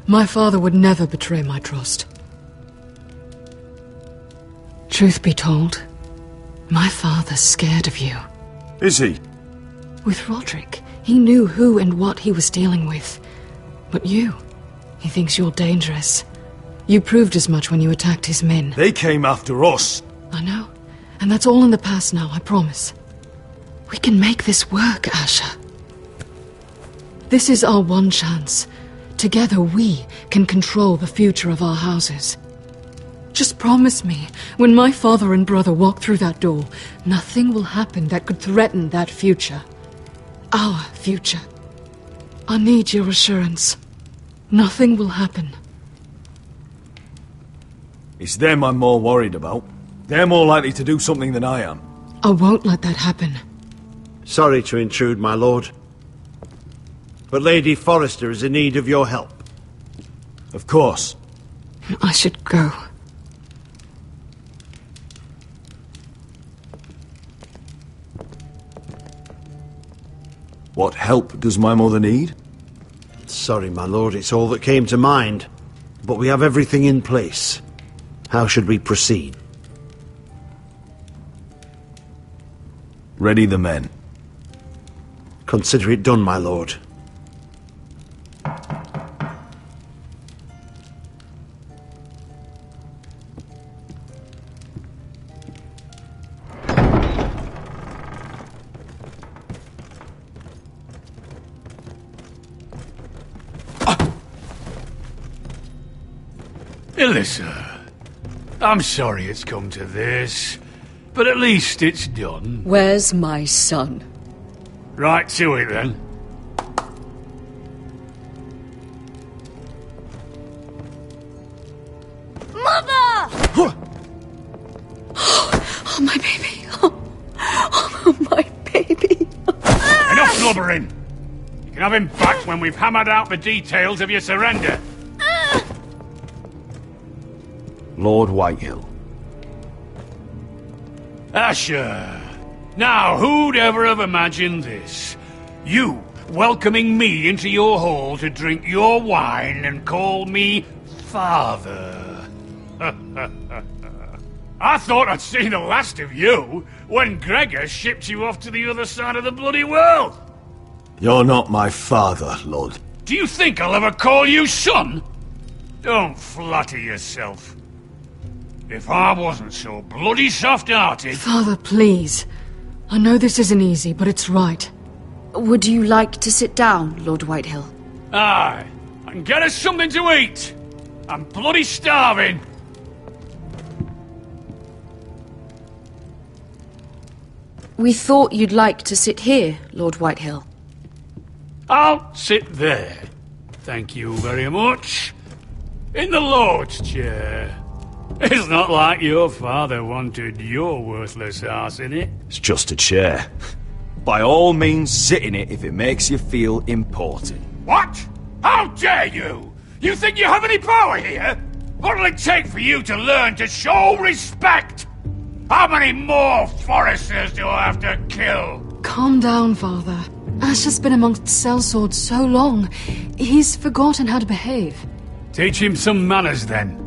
My father would never betray my trust. Truth be told, my father's scared of you. Is he? With Roderick, he knew who and what he was dealing with. But you, he thinks you're dangerous. You proved as much when you attacked his men. They came after us. I know. And that's all in the past now, I promise. We can make this work, Asher. This is our one chance. Together we can control the future of our houses. Just promise me, when my father and brother walk through that door, nothing will happen that could threaten that future. Our future. I need your assurance. Nothing will happen. It's them I'm more worried about. They're more likely to do something than I am. I won't let that happen. Sorry to intrude, my lord. But Lady Forrester is in need of your help. Of course. I should go. What help does my mother need? Sorry, my lord, it's all that came to mind. But we have everything in place. How should we proceed? Ready the men. Consider it done, my lord. Ilissa, I'm sorry it's come to this, but at least it's done. Where's my son? Right to it, then. Mother! Oh, my baby. Oh, my baby. Enough blubbering! You can have him back when we've hammered out the details of your surrender. Lord Whitehill. Asher! Now, who'd ever have imagined this? You welcoming me into your hall to drink your wine and call me father. I thought I'd seen the last of you when Gregor shipped you off to the other side of the bloody world. You're not my father, Lord. Do you think I'll ever call you son? Don't flatter yourself. If I wasn't so bloody soft-hearted... Father, please. I know this isn't easy, but it's right. Would you like to sit down, Lord Whitehill? Aye, and get us something to eat. I'm bloody starving. We thought you'd like to sit here, Lord Whitehill. I'll sit there. Thank you very much. In the Lord's chair. It's not like your father wanted your worthless ass in it. It's just a chair. By all means, sit in it if it makes you feel important. What? How dare you? You think you have any power here? What'll it take for you to learn to show respect? How many more Foresters do I have to kill? Calm down, Father. Ash has been amongst sellswords so long. He's forgotten how to behave. Teach him some manners, then.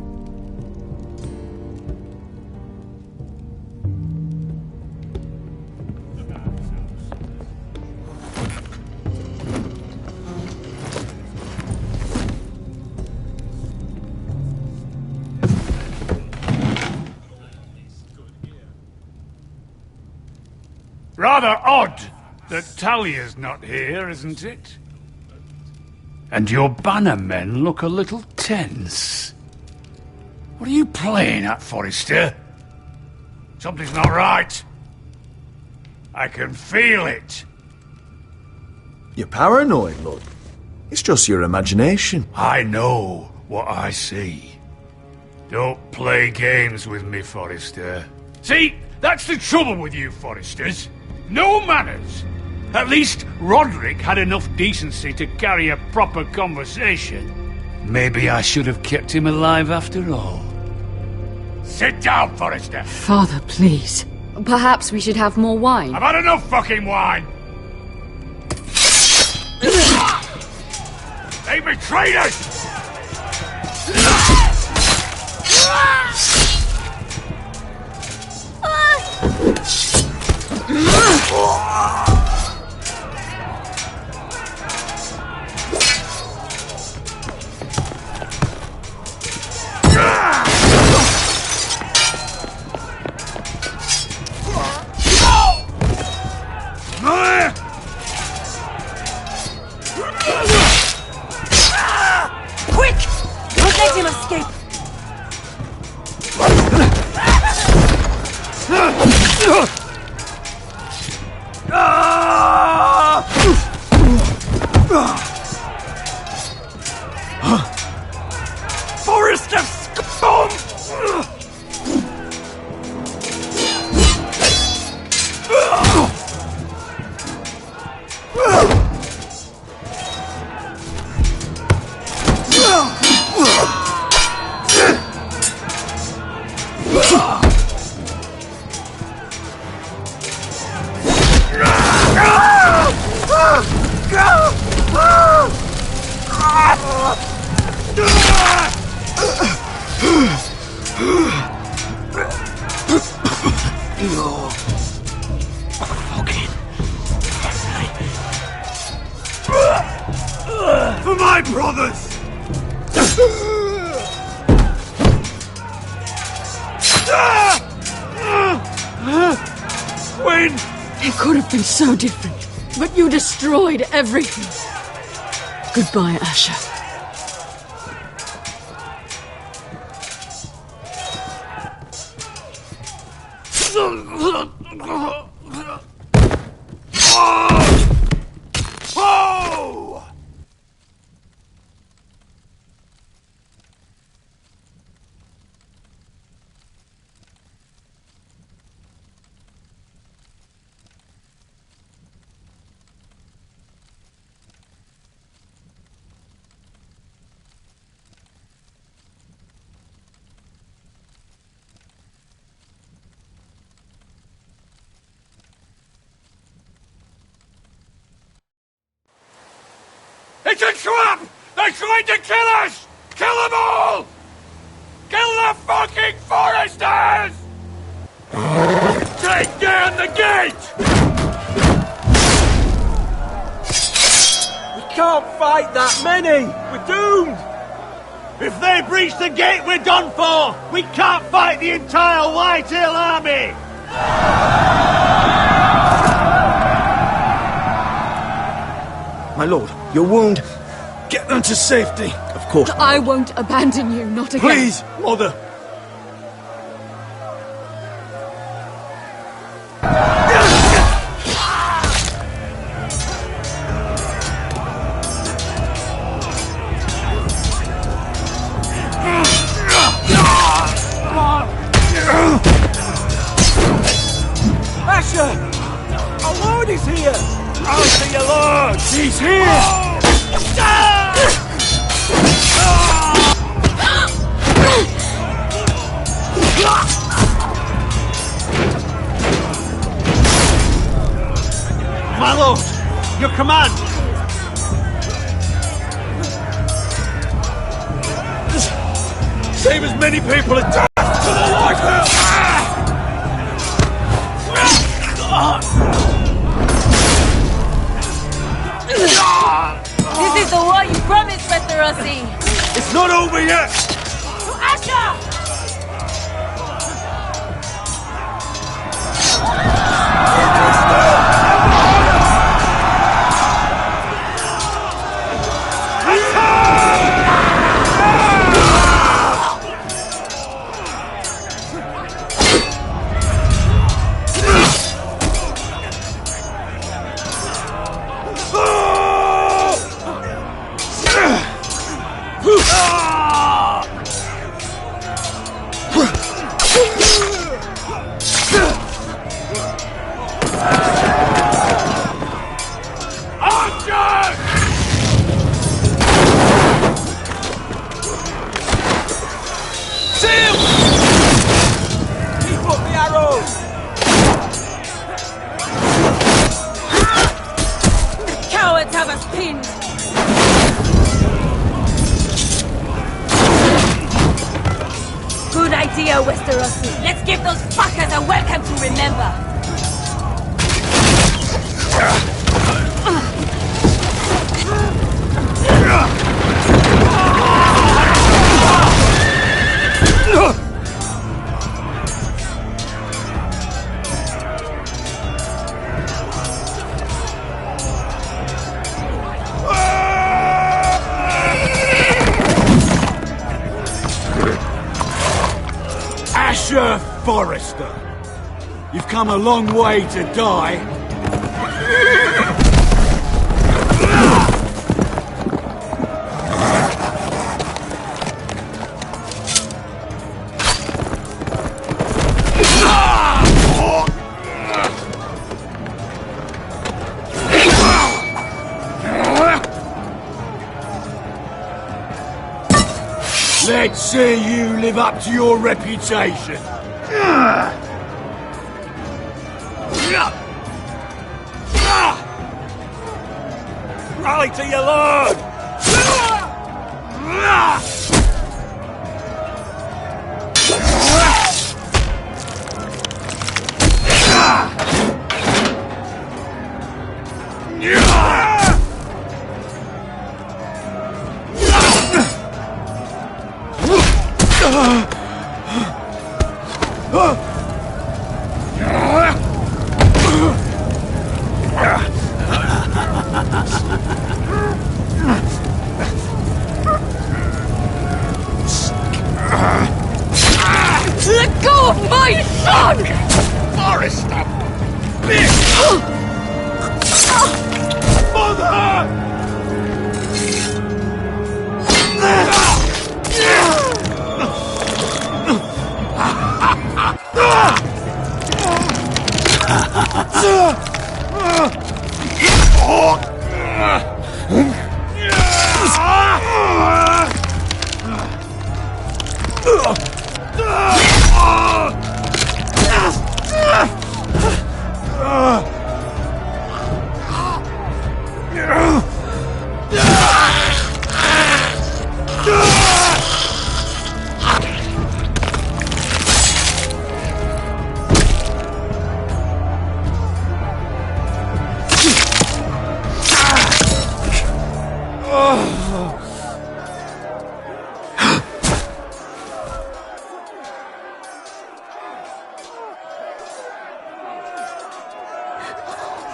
Rather odd that Talia's not here, isn't it? And your banner men look a little tense. What are you playing at, Forrester? Something's not right. I can feel it. You're paranoid, Lord. It's just your imagination. I know what I see. Don't play games with me, Forrester. See, that's the trouble with you, Forresters. No manners. At least Roderick had enough decency to carry a proper conversation. Maybe I should have kept him alive after all. Sit down, Forrester. Father, please. Perhaps we should have more wine. I've had enough fucking wine. They betrayed us! Quick! Don't let him escape! Ah! for my brothers! Wayne! It could have been so different, but you destroyed everything. Goodbye, Asher. Oh! It's a trap! They're trying to kill us! Kill them all! Kill the fucking Foresters! Take down the gate! We can't fight that many! We're doomed! If they breach the gate, we're done for! We can't fight the entire Whitehill army! My lord, your wound. Get them to safety. Of course. I won't abandon you, not again. Please, mother. Asher! Our lord is here! I'll see your lord! He's here! My lord, your command! Save as many people as death to the Whitehill! This is the war you promised, Westerosi! It's not over yet! To Asher! Good idea, Westerosi. Let's give those fuckers a welcome to remember. Asher Forrester, you've come a long way to die. Let's see you live up to your reputation. Rally to your lord!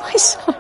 My son.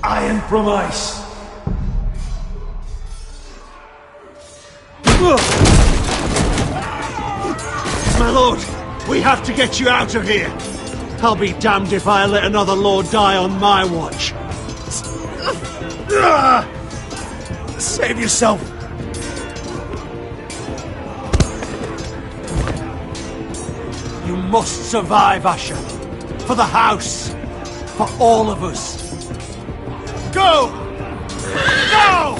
Iron from ice. My lord, we have to get you out of here. I'll be damned if I let another lord die on my watch. Save yourself. You must survive, Asher. For the house. For all of us. Go! Go!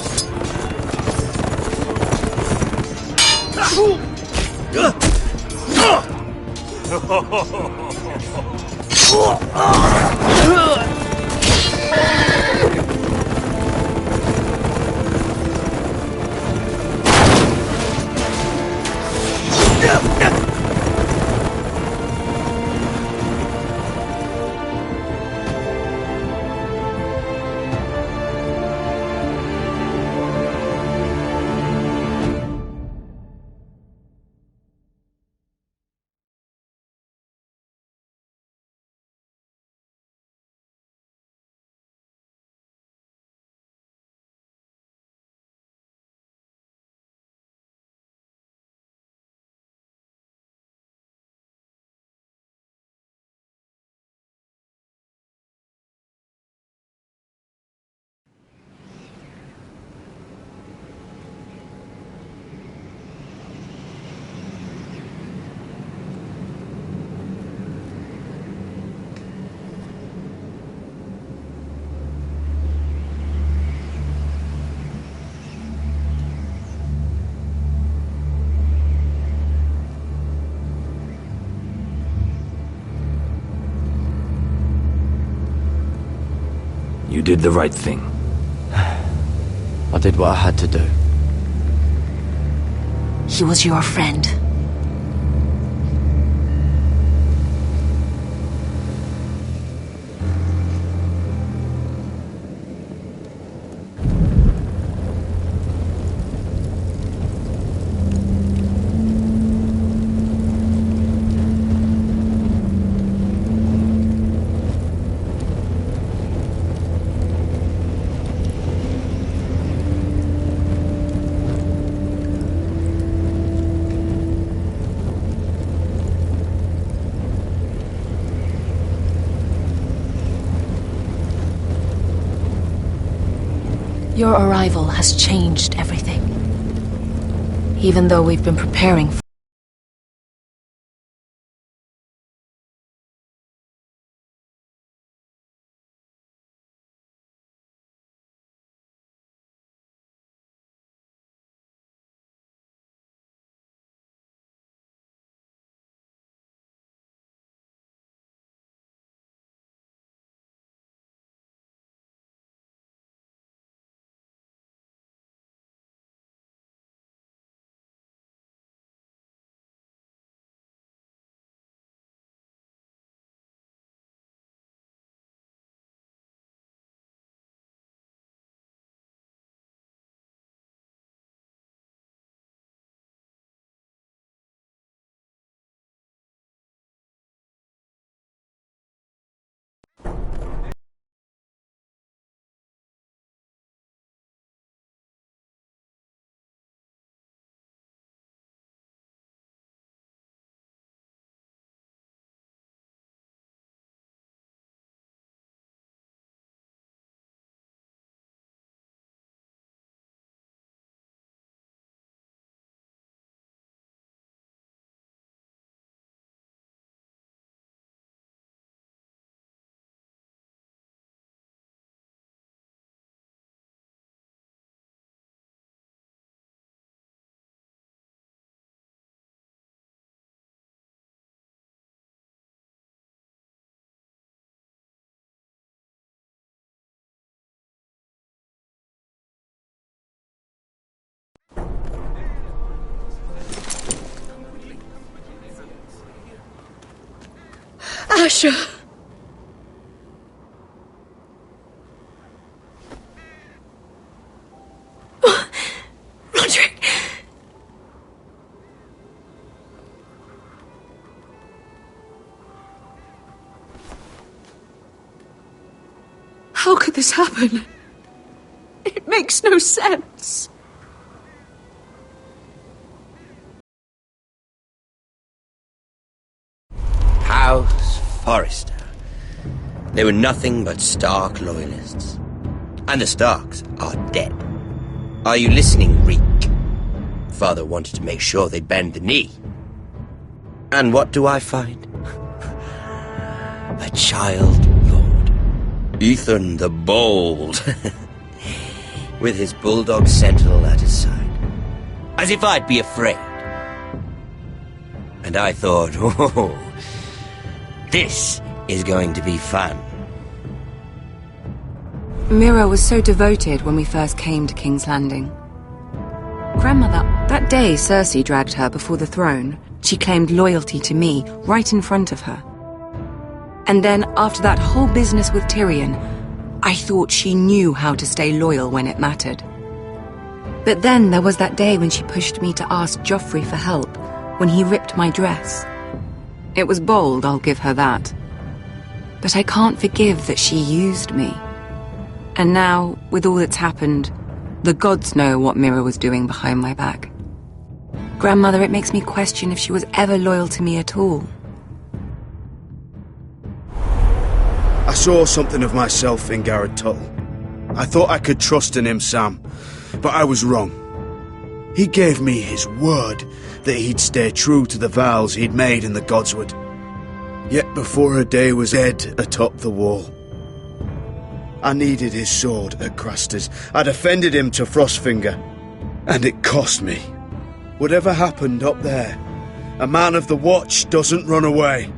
You did the right thing. I did what I had to do. He was your friend. Your arrival has changed everything. Even though we've been preparing for Asher! Roderick! How could this happen? It makes no sense. House Forrester. They were nothing but Stark loyalists. And the Starks are dead. Are you listening, Reek? Father wanted to make sure they'd bend the knee. And what do I find? A child lord. Ethan the Bold. With his bulldog sentinel at his side. As if I'd be afraid. And I thought, oh, this is going to be fun. Mira was so devoted when we first came to King's Landing. Grandmother, that day Cersei dragged her before the throne, she claimed loyalty to me right in front of her. And then, after that whole business with Tyrion, I thought she knew how to stay loyal when it mattered. But then there was that day when she pushed me to ask Joffrey for help, when he ripped my dress. It was bold, I'll give her that. But I can't forgive that she used me. And now, with all that's happened, the gods know what Mira was doing behind my back. Grandmother, it makes me question if she was ever loyal to me at all. I saw something of myself in Garrett Tuttle. I thought I could trust in him, Sam, but I was wrong. He gave me his word that he'd stay true to the vows he'd made in the Godswood. Yet before a day was dead atop the wall, I needed his sword at Craster's. I defended him to Frostfinger, and it cost me. Whatever happened up there, a man of the Watch doesn't run away.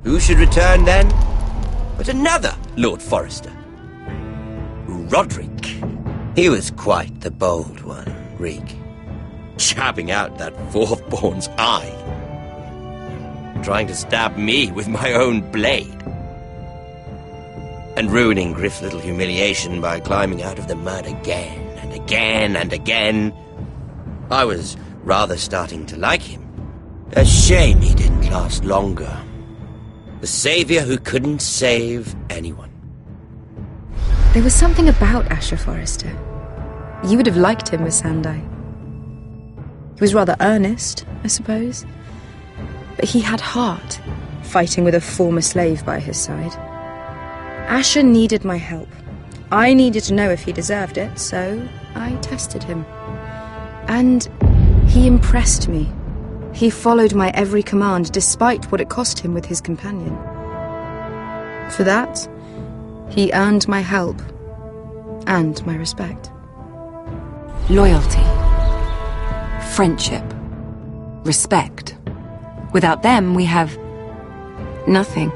Who should return then? But another Lord Forrester. Roderick. He was quite the bold one, Reek. Chapping out that fourth-born's eye. Trying to stab me with my own blade. And ruining Griff's little humiliation by climbing out of the mud again and again and again. I was rather starting to like him. A shame he didn't last longer. The savior who couldn't save anyone. There was something about Asher Forrester. You would have liked him, Miss Sandai. He was rather earnest, I suppose. But he had heart, fighting with a former slave by his side. Asher needed my help. I needed to know if he deserved it, so I tested him. And he impressed me. He followed my every command, despite what it cost him with his companion. For that, he earned my help and my respect. Loyalty, friendship, respect. Without them, we have nothing.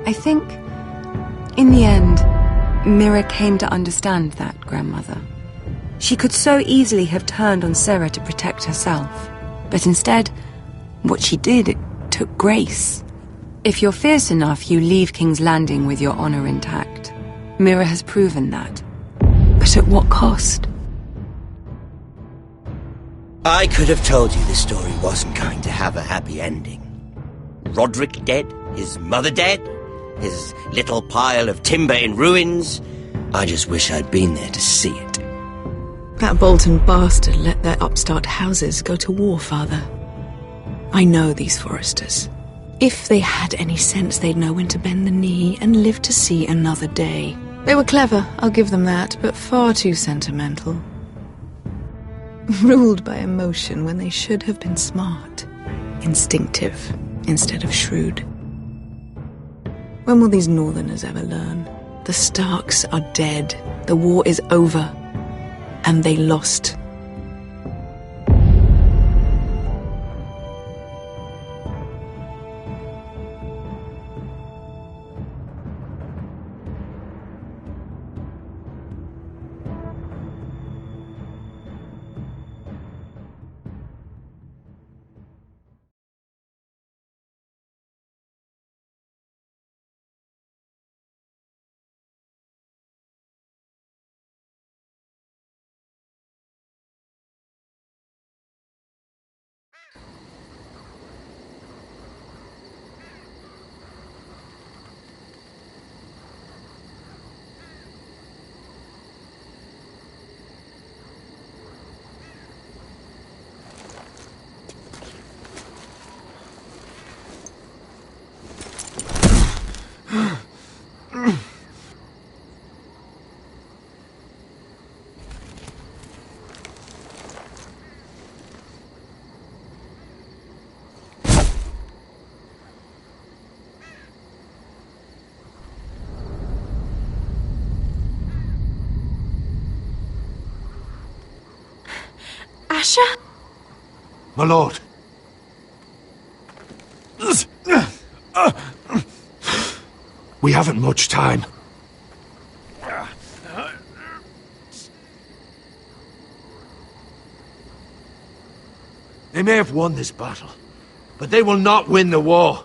I think, in the end, Mira came to understand that, Grandmother. She could so easily have turned on Sera to protect herself. But instead, what she did, it took grace. If you're fierce enough, you leave King's Landing with your honor intact. Mira has proven that. But at what cost? I could have told you this story wasn't going to have a happy ending. Roderick dead, his mother dead, his little pile of timber in ruins. I just wish I'd been there to see it. That Bolton bastard let their upstart houses go to war, Father. I know these Forresters. If they had any sense, they'd know when to bend the knee and live to see another day. They were clever, I'll give them that, but far too sentimental. Ruled by emotion when they should have been smart. Instinctive instead of shrewd. When will these Northerners ever learn? The Starks are dead. The war is over. And they lost. Asher? My lord. We haven't much time. They may have won this battle, but they will not win the war.